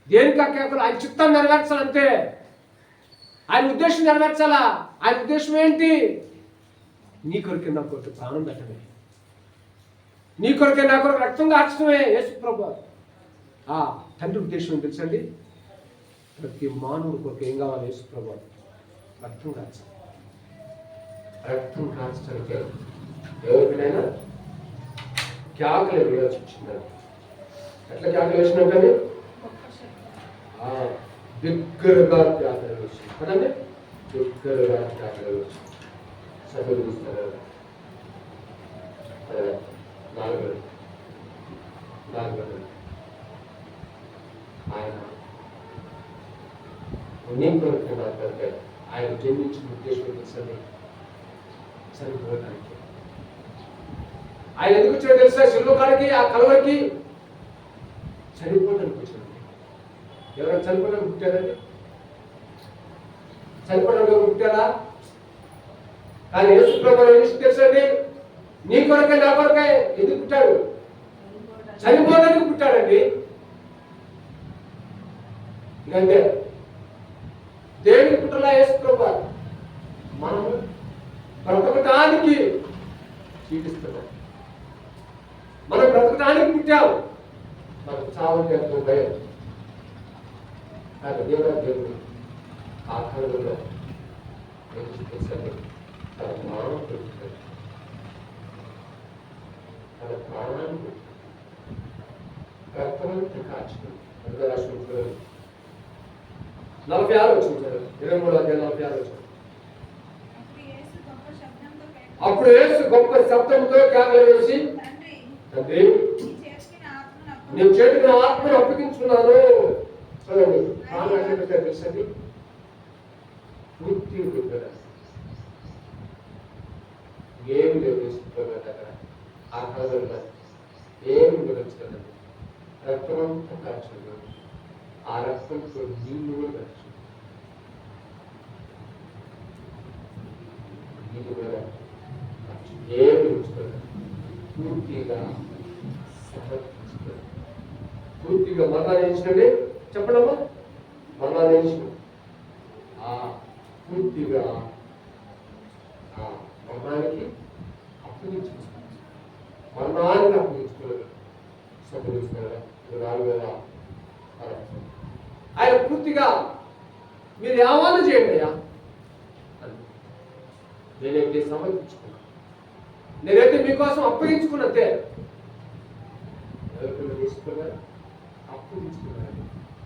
దేనికి ఆ కేకలు? ఆయన చిత్తం నెరవేర్చాలంటే, ఆయన ఉద్దేశం నెరవేర్చాలా. ఆయన ఉద్దేశం ఏంటి? నీ కొరకే నా కొరకు ప్రాణం పెట్టమే, నీ కొరకే నా కొరకు రక్తం కార్చడమే యేసు ప్రభు. ఆ తండ్రి ఉద్దేశం ఏం తెలుసండి? ప్రతి మానవుడి కొరకు ఏం కావాలి? యేసు ప్రభు రక్తం కార్చాలి. రక్తం కార్చడానికి ఎవరికైనా కేకలు వేయాల్సి వచ్చిందండి. ఎట్లా కేకలు వేసినాం కానీ బిగ్గరగా త్యాగాలు వచ్చింది కదండి. బిగ్గరగా త్యాగాలు వచ్చింది. సభలు చూస్తారు నాలుగోది ఆయన నీ కొరకు మాట్లాడితే ఆయన జన్మించిన ఉద్దేశం తెలుసండి, చనిపోవడానికి. ఆయన ఎందుకు వచ్చాడో తెలుసా? శిలువ కాడికి, ఆ కలవరికి చనిపోవడానికి వచ్చాడు. ఎవరైనా చనిపోవడానికి పుట్టారండి? చనిపోవడానికి పుట్టారా? కానీ యేసు ప్రభువు ఏం తెలుసండి? నీ కొరకే నా కొరకే ఎందుకు పుట్టాడు? చనిపోవడానికి పుట్టాడండి. ఇంకంటే దేవుని పుట్టలా యేసు ప్రభువు మనం బ్రతకటానికి జీవిస్తున్నాం. మనం బ్రతకటానికి పుట్టాం. మనకు చావుకి ఎంతో భయం. కానీ దేవుడు ఆ కళలో తెలుసండి, తన ప్రాణం పెరుగుతుంది. తన ప్రాణాన్ని రక్తమంతా కాచుకుంది. అందులో రాష్ట్రంలో 46 వచ్చింది సార్, 23 అధ్యాయం 46 వచ్చింది. అప్పుడు యేసు గొప్ప శబ్దంతో కేకలు వేసి, తండ్రి నీ చేతికి నా ఆత్మను అప్పగించుకున్నాను. చూడండి, ప్రాణాన్ని తెలుసండి, పూర్తి కదా, ఏమి లేదు దగ్గర ఆ కళలో ఏమి వివరించగలదు. రక్తమంతా ఖర్చు, ఆ రక్తంతో నీళ్ళు కూడా ఖర్చు, నీళ్ళు కూడా ఖర్చు, ఏమి ఉంచుకోలేదు. పూర్తిగా సమర్పించుకోలేదు. పూర్తిగా మరణాన్ని ఇచ్చినండి. చెప్పడమ్మా, మరణాన్ని ఇచ్చిన పూర్తిగా మరణానికి అప్పగించుకోలేదు. మరణానికి అప్పగించుకోలేదు. సంపాదించుకోలేదు. 4,000 ఆయన పూర్తిగా మీరు ఏమన్నా చేయండి అయ్యా, నేనైతే సమర్పించుకున్నాను, నేనైతే మీకోసం అప్పగించుకున్నట్టే. ఎవరికైనా తీసుకున్నారు? అప్పగించుకున్నారు.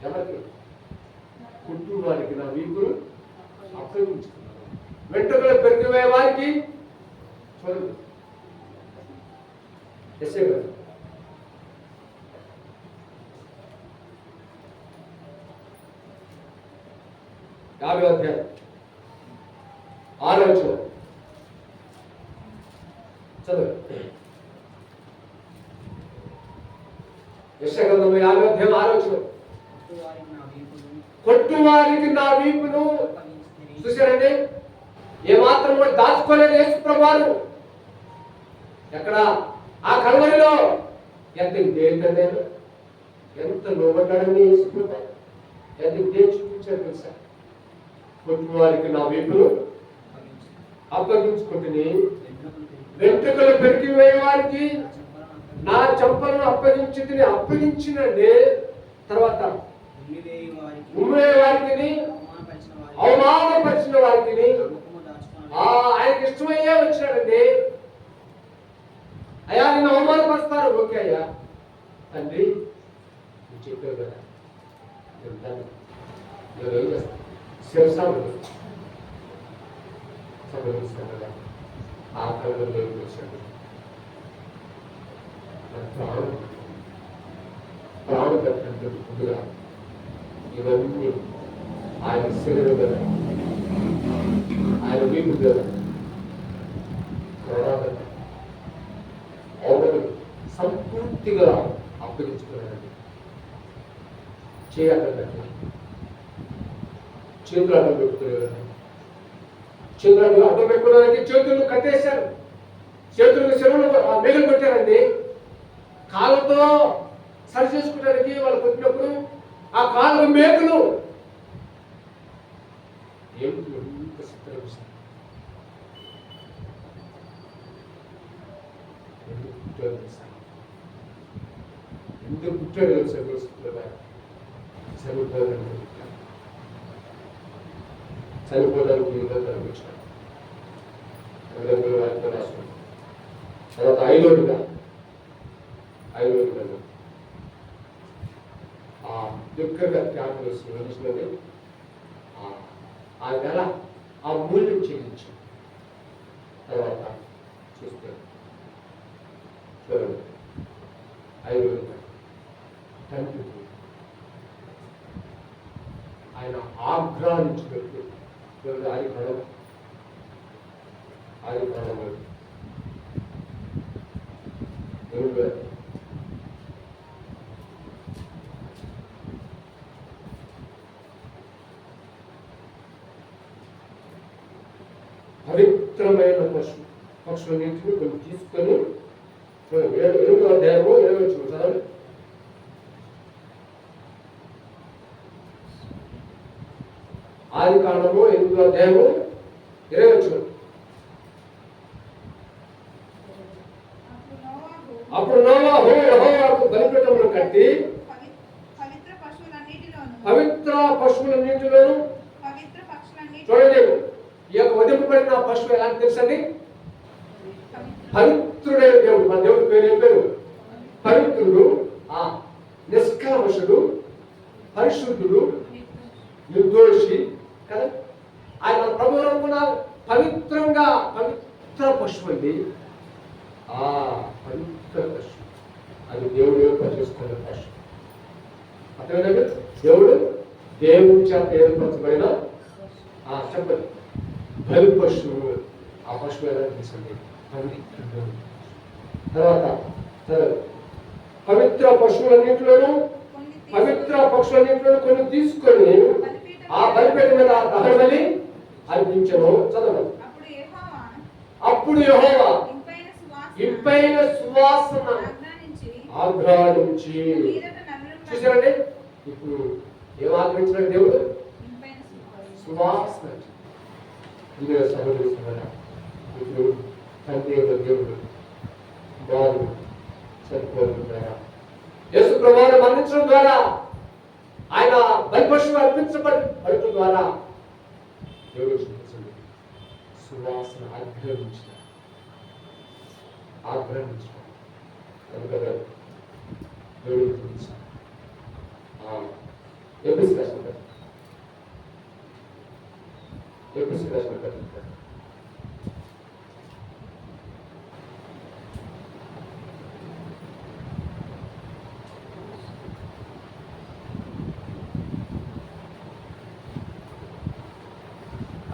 ఎవరికి? కుటుంబానికి నా వీపులు అప్పగించుకున్నారు. వెంట్రుకలు పెరిగిపోయే వారికి చూడండి, ఎస్ఏ గారు 50వ అధ్యాయం 6వ వచనం చదవండి. యెషయా గ్రంథం 50వ అధ్యాయం 6వ వచనం. కొట్టువారికి నా వీపును, చూశారండి, ఏమాత్రం కూడా దాచుకోలేదు యేసు ప్రభువారు. ఎక్కడ? ఆ కల్వరిలో. ఎంత ఏంటంటే ఎంత లోబడ్డాడని యేసు ప్రభువారు, ఎంత దేని చూపించారు తెలుసా? కొట్టువారికి నా వీపును అప్పగించుకుంటుని, వెంట్రుకలు పెరిగి వారికి నా చెంపలను అప్పగించినండి. తర్వాత ఉమ్మే వారికి, అవమానపరిచిన వారికి ఆయనకి ఇష్టమయ్యే వచ్చాడండి. అయ్యా నిన్ను అవమానపరుస్తారు, ఓకే అయ్యా తండ్రి నువ్వు చెప్పావు కదా, నేను ఏం చేస్తాను? శిరసాలు సంభవిస్తాను కదా. ఆ కళలో వచ్చాడు. ప్రాణం పెట్టండి ముందుగా ఇవన్నీ ఆయన శరీరం కదా, ఆయన వీపు కదా, ఎవరు సంపూర్తిగా అప్పగించుకున్నారండి. చేయాలంటే చేతులు అడ్డం పెట్టుకునేవారండి. చేతులు అడ్డం పెట్టుకోవడానికి చేతులు కట్టేశారు. చేతులకు చెరువులు మేఘలు పెట్టారండి. కాళ్ళతో సరి చేసుకోవడానికి వాళ్ళు కొట్టినప్పుడు ఆ కాళ్ళ మేకలు ఏమిటి ఎంత చిత్రహింసారు. ఎందుకు పుట్టాడు చనిపోవడానికి కనిపించాడు. తర్వాత ఐలోనిగా దగ్గరగా త్యాగం చేసినది ఆ నెల ఆ మూల్యం చెల్లించి తర్వాత చూస్తే చూడండి 5 రూపాయలు తండ్రి ఆయన ఆగ్రహించినట్టు చూడండి ఆది కాలం పవిత్రమైన పక్షులన్నింటినీ కొన్ని తీసుకొని 7వ అధ్యాయము 7వ వచనం చదవండి. ఆది కాండము 8వ అధ్యాయము 20వ వచనం. అప్పుడు నోవాహు యెహోవాకు బలిపీఠమును కట్టి పవిత్ర పశువులన్నింటిలోను చూడండి, ఈ యొక్క వధింపబడిన పశువు ఎలాంటి తెలుసండి? పవిత్రుడైన దేవుడు. మన దేవుడి పేరు ఏం పేరు? పవిత్రుడు, నిష్కల్మషుడు, పరిశుద్ధుడు, నిర్దోషి కదా. ఆయన ప్రభువు అనుకున్న పవిత్రంగా పవిత్ర పశువు అండి. పవిత్ర పశువు అది దేవుడు ఏర్పాటు చేసుకున్న పశువు. అర్థమైందండి? దేవుడి చేత ఏర్పరచబడిన చెప్పండి బలి పశువు. ఆ పశువు ఎలా తీసుకోండి పవిత్రుడు. తర్వాత పవిత్ర పశువులన్నింటిలోనూ పవిత్ర పక్షులన్నింటిలో కొన్ని తీసుకొని ఆ బలిపీఠం మీద దహన బలి అర్పించెను. చదవండి. అప్పుడు యెహోవా ఇంపైన సువాసన ఆగ్రహించి చూసారండి. ఇప్పుడు ఏం ఆగ్రహించిన దేవుడు? సువాసన. ఇందులో సహోదరుడు ఇప్పుడు తండ్రి దేవుడు బాలు సరిపోతున్నారా? యేసు ప్రభువును మరణించడం ద్వారా ఆయన బలిపశువు అర్పించబడటం ద్వారా దేవుడు సువాసన ఆగ్రహించిన దేవుడు ఎపిసి రాసిన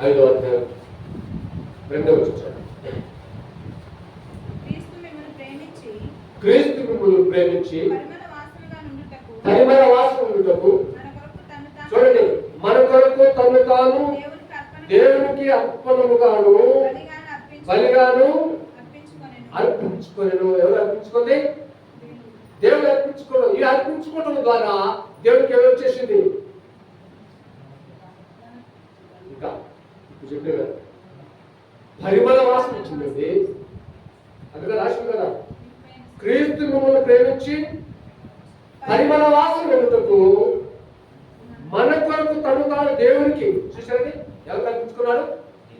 ఐదో అధ్యాయం 2వ వచనం. క్రీస్తు మిమ్మల్ని ప్రేమించి పరిమళ వాసన ఉండుటకు చూడండి మన కొరకు తను తాను దేవునికి అర్పణముగాను బలిగాను అర్పించుకొనెను. ఎవరు అర్పించుకుంది? దేవుడు అర్పించుకోవడం. ఈ అర్పించుకోవడం ద్వారా దేవుడికి ఏమి వచ్చేసింది? ఇంకా చెప్పే కదా పరిమళ వాసన వచ్చిందండి. అందుగా రాసింది కదా క్రీస్తు మిమ్మల్ని ప్రేమించి పరిమళ వాసన వెనుటకు మన కొరకు తను తాను దేవునికి. చూసారండి ఎవరు కల్పించుకున్నాడు?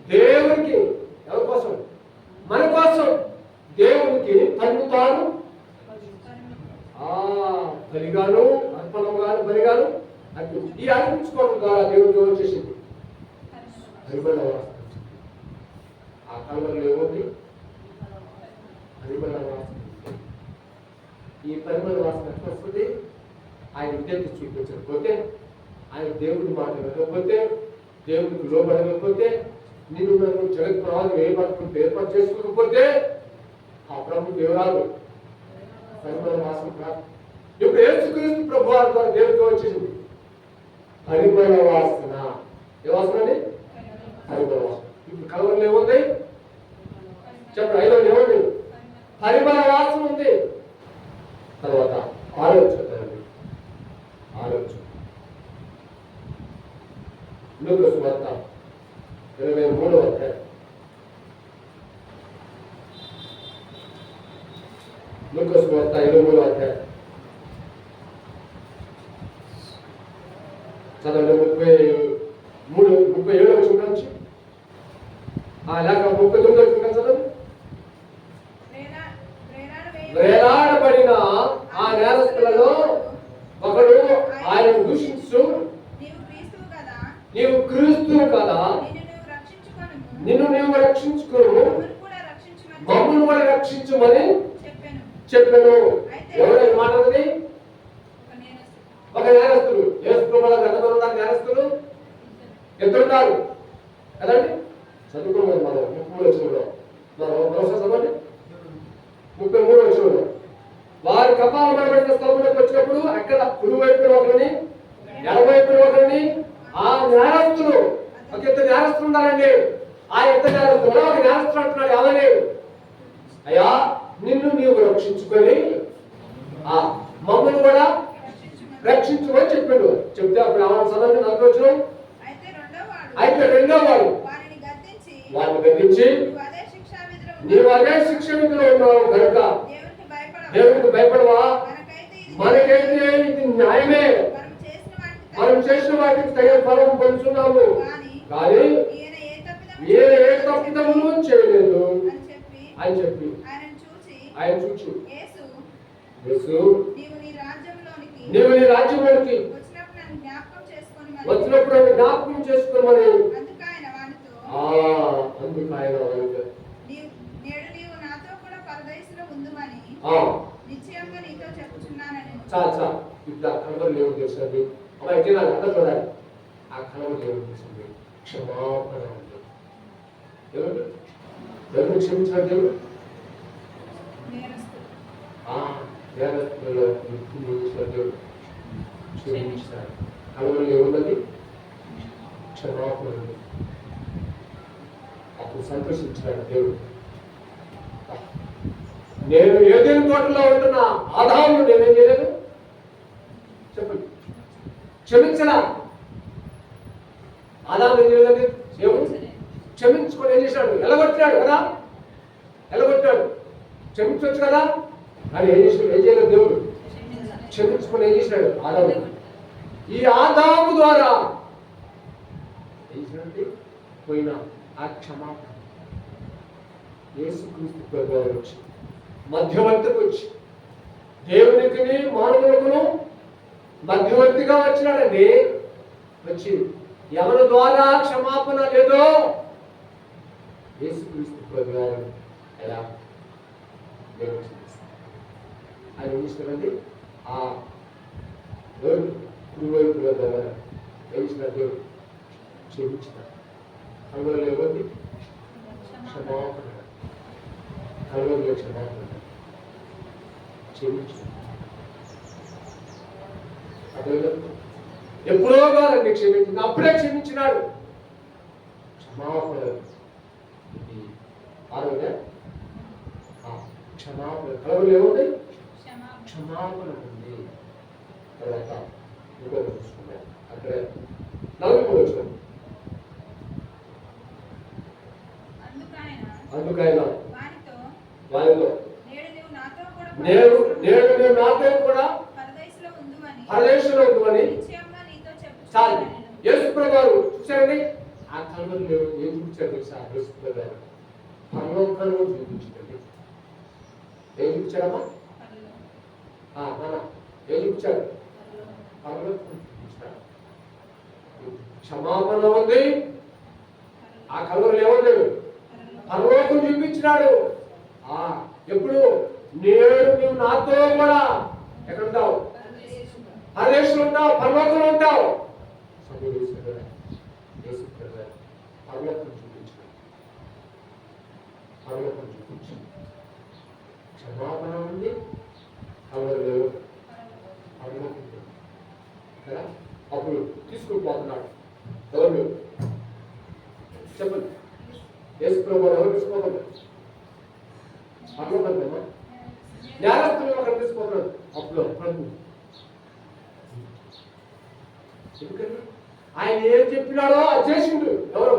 దేవునికి. ఎవరి కోసం? మన కోసం దేవునికి తను తాను బలిగాను అర్పణముగాను బలిగాను అర్పించు. ఈ అర్పించుకోవడం ద్వారా దేవుడికి వచ్చేసింది పరిమళ వాసన. ఆ కాలంలో ఏముంది? పరిమళ వాసన. ఈ పరిమళ వాసన ఎట్లా వస్తుంది? ఆయన విద్యను చూపించకపోతే, ఆయన దేవుడి మాట వినకపోతే, దేవుడికి లోబడకపోతే, నిన్ను నన్ను జగత్ ప్రవాహం ఏర్పాటు చేసుకోకపోతే ఆ ప్రభు దేవురాలు పరిమళ వాసన కాదు. ఇప్పుడు యేసుక్రీస్తు ప్రభు ద్వారా దేవుడికి వచ్చింది పరిమళ వాసన. ఏ వాసన అండి? పరిమళ వాసన. ఇప్పుడు కలవరం ఏముంది? చెప్పండి. 5వ ఏముంది? పరిమళ వాసన ఉంది. తర్వాత ఆలోచించండి. లూకా సువార్త 23వ అధ్యాయం. లూకా సువార్త 23వ అధ్యాయం చదవండి. 37వ వచనం నుంచి లేక 39వ వచనం చదవండి. వేలాడబడిన ఆ నేరస్తులలో ఒకడు ఆయనను దూషించు. నీవు క్రీస్తువు కదా, నీవు క్రీస్తువు కదా, నిన్ను నీవు రక్షించుకొనుము, నిన్ను నీవు రక్షించుకోను, మమ్మల్ని కూడా రక్షించుమని చెప్పాను. చెప్పాను. ఎవరైనా మాట్లాడది? ఒక నేరస్తుడు. ఒక నేరస్తులు. యేసు ప్రభువుల ఎంతమంది ఉన్నారు నేరస్తులు? ఎంతున్నారు కదండి? చదువుకోలేదు మనం 33 వచ్చినలో మరోసారి చదవండి. 33 వచ్చినలో వారి కపాల పడబడిన స్థలంలోకి వచ్చినప్పుడు అక్కడ కుడివైపున ఒకరిని ఎడమవైపున ఒకరిని ఆ నేరస్తులు ఒక ఇద్దరు నేరస్తులు ఉన్నారండి. ఆ ఇద్దరు నేరస్తులు ఒక నేరస్తులు అంటున్నాడు ఎవరి? అయ్యా నిన్ను నీవు రక్షించుకొని ఆ మమ్మల్ని కూడా రక్షించుకొని చెప్పాడు. చెప్తే అప్పుడు ఏమన్నా చదవండి 40 వచ్చిన. అయితే రెండో వాడు వారిని గద్దించి నీవు అదే శిక్ష విధిలో ఉన్నావు కనుక దేవునికి భయపడవా? మనకైతే ఇది న్యాయమే, మనం చేసిన వాటికి తగిన ఫలం పొందుతున్నాము, కానీ ఈయన ఏ తప్పిదములు చేయలేదు అని చెప్పి ఆయన చూచి యేసు నీవు నీ రాజ్యంలోనికి వచ్చినప్పుడు జ్ఞాపకం చేసుకోమని అందుకు ఆయన వానితో చాలా ఇప్పుడు ఆ కలవరు లేవు తెలుసండి. అమ్మ అయితే నాకు అర్థం చూడాలి. ఆ కలవరు లేవు తెలుసండి. క్షమాపణ ఉంది. ఎవరు క్షమించాడు దేవుడు? దేవుడు క్షమించాడు. కలవరు ఏమున్నది? క్షమాపణ ఉంది. అప్పుడు సంతోషించాడు దేవుడు. నేను ఏదైనా తోటలో ఉంటున్న ఆదామును నేనేం చేయలేదు చెప్పండి. క్షమించలా ఆదాము ఏం చేయలేదండి. దేవుడు క్షమించుకొని ఏం చేశాడు? ఎలగొట్టాడు కదా, ఎలగొట్టాడు. క్షమించవచ్చు కదా, కానీ ఏం చేసాడు? ఏం చేయలేదు దేవుడు. క్షమించుకొని ఏం చేశాడు? ఆదాము. ఈ ఆదాము ద్వారా ఏం చేశాడంటే పోయిన ఆ క్షమాపణ యేసుక్రీస్తు ప్రభువు వచ్చి మధ్యవర్తికి వచ్చి దేవునికి మానవులకును మధ్యవర్తిగా వచ్చినాడండి. వచ్చి ఎవరి ద్వారా క్షమాపణ లేదో యేసుక్రీస్తు ప్రభువు ఎలా దేవుడు ఆయన ఏమిస్తాడండి? ఆ దేవుడు కుడివైపు ద్వారా ఏమిచ్చిన దేవుడు క్షమించిన అందులో లేవండి క్షమాపణ, కలవలో క్షమాపణ క్షమించు. అదే ఎప్పుడో కాదండి క్షమించింది, అప్పుడే క్షమించినాడు. క్షమాపణ ఆరోగ్య క్షమాపణ, కలవలు ఏముంది? క్షమాపణ ఉంది. తర్వాత ఇంకో చూసుకున్నాం అక్కడే 43 వచ్చిన. అందుకైనా వారిలో నేడు నీవు నాతో కూడా పరదేశంలో ఉందని చాలు. యేసు ప్రభువు చూశారండి. ఆ కలవరిలో ఏం చూపించాడు తెలుసా? యేసు ప్రభువు పరలోకంలో చూపించాడండి. ఏం చూపించాడమ్మా? ఏం చూపించాడు? పరలోకం చూపించాడు. క్షమాపణ ఉంది. ఆ కలవరిలో ఏముంది? పరలోకం చూపించినాడు. ఎప్పుడు? నేడు నువ్వు నాతో కూడా ఎక్కడ ఉంటావు? పరదేశంలో ఉంటావు, పరలోకంలో ఉంటావు. పరలోకం చూపించాడు. పరలోకం చూపించాడు. క్షమాపణ ఉంది, కలవరు పరలోకం కదా. అప్పుడు తీసుకుపోతున్నాడు. ఎవరు చెప్పండి? యేసు ప్రభువు ఎవరు తీసుకుపోతాడు? పరలోకమా? నేరస్తులు అక్కడ తీసుకుపోతున్నాడు. అప్పుడు ప్రభు ఎందుకని ఆయన ఏం చెప్పినాడో అది చేసిండు. ఎవరు?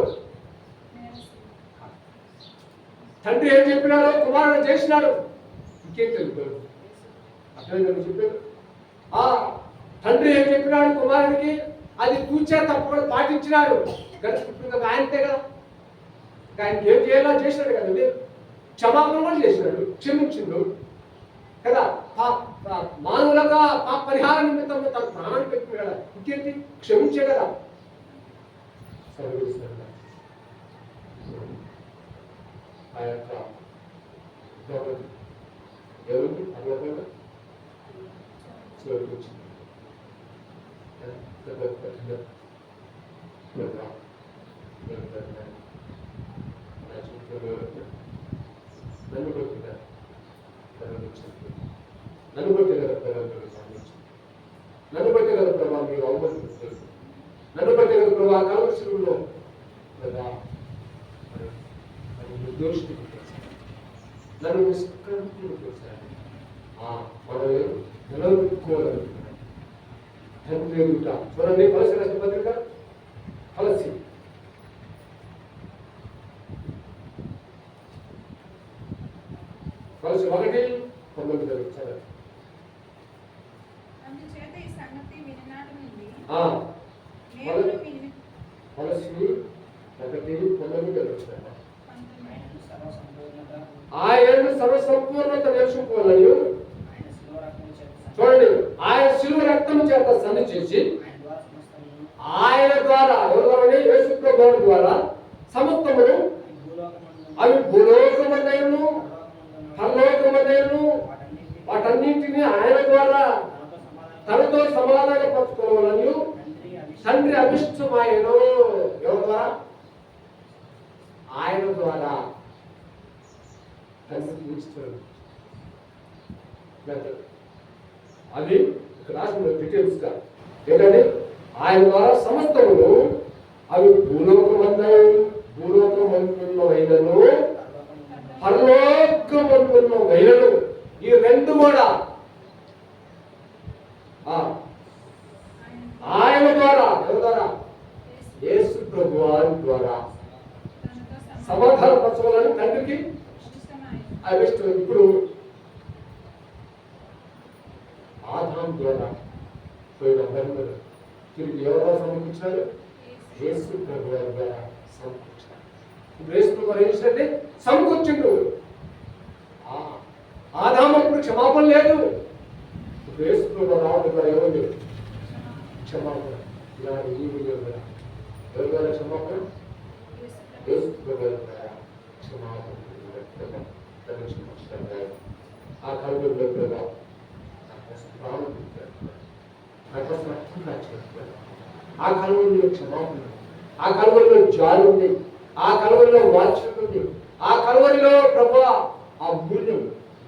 తండ్రి ఏం చెప్పినాడో కుమారుడు చేసినాడు. ఇంకేం తెలుసు అర్థమైందని చెప్పాడు. తండ్రి ఏం చెప్పినాడు కుమారుడికి అది కూర్చా తప్పకుండా పాటించినాడు. గడిచిపోతుంది ఆయనతే కదా. ఆయనకి ఏం చేయాలో చేసినాడు కదండి. క్షమాపణ కూడా చేసినాడు, క్షమించిండు కదా. మానవులుగా పాప పరిహార నిమిత్తం తన ప్రాణాన్ని పెట్టిన కదా, ఇంకేంటి క్షమించే కదా. ఆ యొక్క ఎవరికి అవ్వకుండా చివరికి వచ్చింది. నన్ను కొట్టిన నన్ను కొట్టే కదా ప్రభావం సాధించింది. నన్ను బట్టే కదా ప్రభావం మీరు అవమానించారు. నన్ను బట్టే కదా ప్రభావ కాలశిలో కదా నిర్దోషిని చేశారు, నన్ను నిష్కంఠులు చేశారు. మనం నిలబెట్టుకోవాలనుకున్నాను తండ్రి ఎదుట. చూడండి కొలసి రాసిన పత్రిక కొలసి కొలసి 1:9 చదవండి. అందుచేత ఈ సంగతి వినినాటి నుండి కొలసి 1:9 ఆయన సర్వసంపూర్ణత నేర్చుకోవాలని చూడండి, ఆయన శిలువ రక్తం చేత సన్ని చేసి ఆయన ద్వారా ఎవరి యేసు ప్రభువు ద్వారా సమస్తమును అవి భూలోకమందైనను పరలోకమందైనను వాటన్నింటినీ ఆయన ద్వారా తనతో సమాధానపరచుకోవాలని తండ్రి అభిష్టమాయను. ఎవరి ద్వారా? ఆయన ద్వారా అది ఇక్కడ రాసిన డీటెయిల్స్ గా ఏంటంటే ఆయన ద్వారా సమస్తమును అవి భూలోకమందున్నవైనను పరలోకమందున్నవైనను ఈ రెండు కూడా ఆయన ద్వారా ఎవరి ద్వారా? యేసు ప్రభువారి ద్వారా సమాధానపరచుకోవాలని తండ్రికి అభిష్టం. ఇప్పుడు ఆదాం ద్వారా పోయిన మహిమలు తిరిగి ఎవరో సమర్పించారు? యేసు ప్రభువారి ద్వారా సమర్పించారు. ఇప్పుడు యేసు ప్రభు ఏం చేశారంటే సమకూర్చుండు. ఆదామప్పుడు క్షమాపణ లేదు. ఇప్పుడు యేసు ప్రభు రావడం ద్వారా ఏముంది? క్షమాపణ. ఇలాంటి జీవులు ఎవరు ద్వారా క్షమాపణ? యేసు ప్రభు ద్వారా క్షమాపణ. ఆ కలుగులో ప్రభావం ఆ కలుగులో క్షమాపణ, ఆ కలుగులో జాలి ఉంది, ఆ కలుగులో వాత్సల్యం ఉంది, ఆ కలుగులో ప్రభు ఆ మూల్యం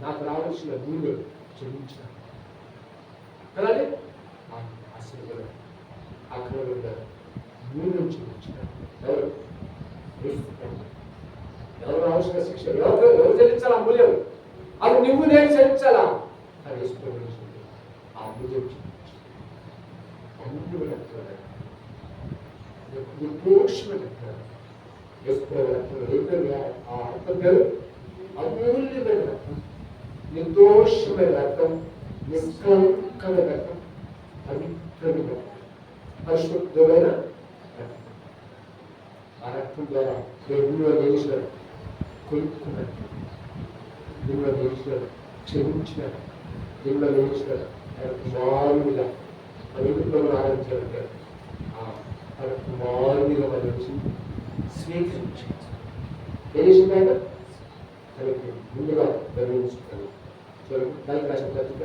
నాకు రావాల్సిన మూల్యం చెల్లించిన కదండి. అసలు ఆ కలుగులో మూల్యం చెల్లించిన ఎవరు రావాల్సిన శిక్ష ఎవరు చెల్లించాలా మూల్యం? అది నువ్వు నేను చెల్లించాలా? అది ఆ మూల్యం నిర్దోషమైన అమూల్యమైన రక్తం, నిర్దోషమైన రక్తం, నిష్కలంకమైన రక్తం, పవిత్రమైన పరిశుద్ధమైన రక్తం. ఆ రక్తం ద్వారా దేవుడు నిలిచాడు, కొలుక్కున్నాడు, దేవుడు నిలిచాడు, క్షమించినాడు, దేవుడు నిలిచాడు. ఆయన కుమారుడిగా పవిత్రంగా ఆరాధించాడు. ఆయన కుమారుడిగా మరణించి స్వీకరించాడు. ఏం చేసింది ఆయన? తనకి ముందుగా గర్వించుకున్నాడు. చూడండి దానికి రాసిన పత్రిక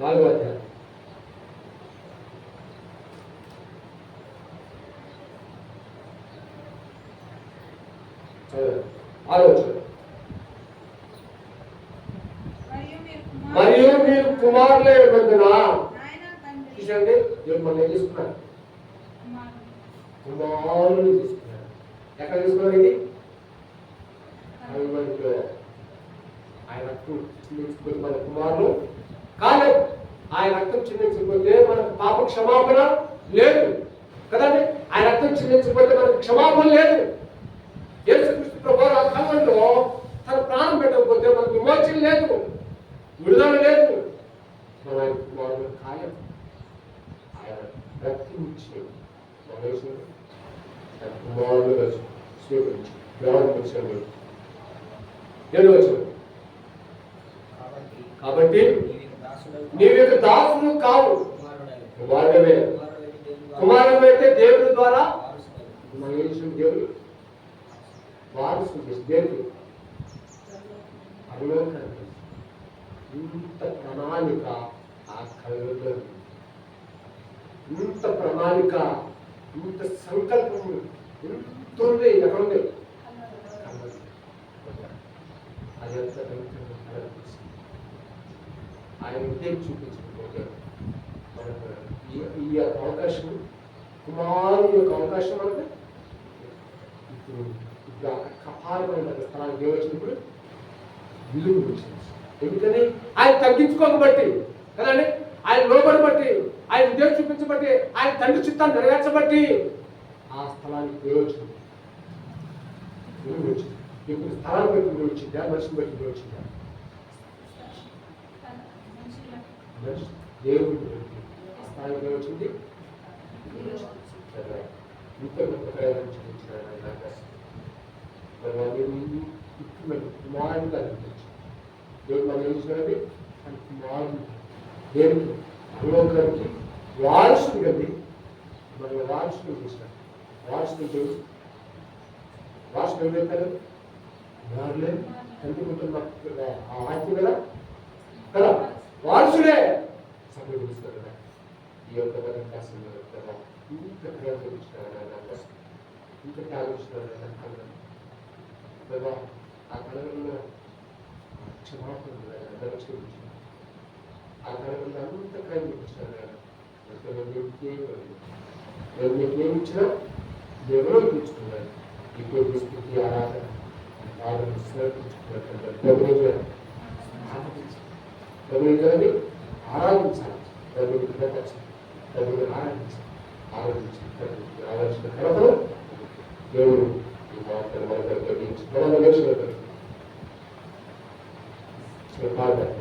నాలుగో అధ్యాయం ఆలోచన. మరియు మీరు కుమారులే ఇవ్వద్దున చూసండి, మిమ్మల్ని ఏం తీసుకున్నారు? కుమారుని తీసుకున్నారు. ఎక్కడ తీసుకున్నారు? ఇది ఆయన రక్తం చిందించుకుంటే మన కుమారులు కాలేదు. ఆయన రక్తం చిందించకపోతే మనకు పాప క్షమాపణ లేదు కదండి. ఆయన రక్తం చిందించకపోతే మనకు క్షమాపణ లేదు. యేసుక్రీస్తు ప్రభువు ఆ కాలంలో తన ప్రాణం పెట్టకపోతే మనకు విమోచన లేదు, విడుదల లేదు. మన ఆయన కుమారుడు ఖాయం. ఆయన రక్తించి మహేశ్వరుడు ఆయన కుమారుడుగా స్వీకరించి ప్రారంభించాడు. ఏడు వచ్చాడు. కాబట్టి నీవు దాసులు కావు, కుమారుడమే. కుమారుడు అయితే దేవుడి ద్వారా మహేశ్వరుడు దేవుడు వారసుడు చేసి దేవుడు అవలోకనం. ఇంత ప్రణాళిక ఆ కళ్ళలో, ఇంత ప్రణాళిక, ఇంత సంకల్పం ఎంత ఉంది. ఎక్కడ ఉంది? అది ఎంత ఆయన ఉద్యోగం చూపించుకుంటారు. ఈ యొక్క అవకాశం, కుమారుని యొక్క అవకాశం అంటే ఇప్పుడు కపాలమైన స్థలానికి దేవుడు వచ్చినప్పుడు విలువ వచ్చింది. ఎందుకని ఆయన తగ్గించుకోకబట్టి కదండి, ఆయన లోబడి బట్టి, ఆయన ఉద్యోగం చూపించబట్టి, ఆయన తండ్రి చిత్తాన్ని నెరవేర్చబట్టి ఆ స్థలానికి విలువ వచ్చింది. విలువ వచ్చింది. ఇప్పుడు స్థలాన్ని బట్టి విలువ వచ్చిందా, మనిషిని బట్టి విలువ వచ్చిందా? దేవుడు ఆ స్థాయికి వచ్చింది. ఇంత గొప్ప ప్రయోజనం కుమారుడుగా అనిపించి దేవుడు మనం ఏం చేయాలి? కుమారుడు దేవుడు అవలోకానికి వారసుడు కండి. మన వారసుడు చేసినాడు. వారసుడు దేవుడు వారసుడు ఎవరైతారు? వారులే ఎందుకుంటున్న ఆ వాక్యం కదా కదా వారసుడే సభ్యులు పిలుస్తారు కదా. ఈ యొక్క కాశంలో కదా ఇంత ప్రయోజనం ఇచ్చినారు, ఇంత త్యాగించినారు కదా. ఆ కళలో క్షమాపణ చూపించారు. ఆ కళలో అంత క్రైమ్ చూపించినారు కదా. మీకు ఏమిచ్చినా ఎవరో ఇప్పించుకున్నారు. ఇప్పుడు స్థితి ఆరాధన ప్రభుని ఆరాధించాలి. ప్రభుని కనపరచాలి. ప్రభుని ఆరాధించాలి. ఆరాధించిన కడపలో దేవుడు ఈ మాటలు మన దగ్గర మన నేర్చుకుంటారు. ఆరాధిస్తాం.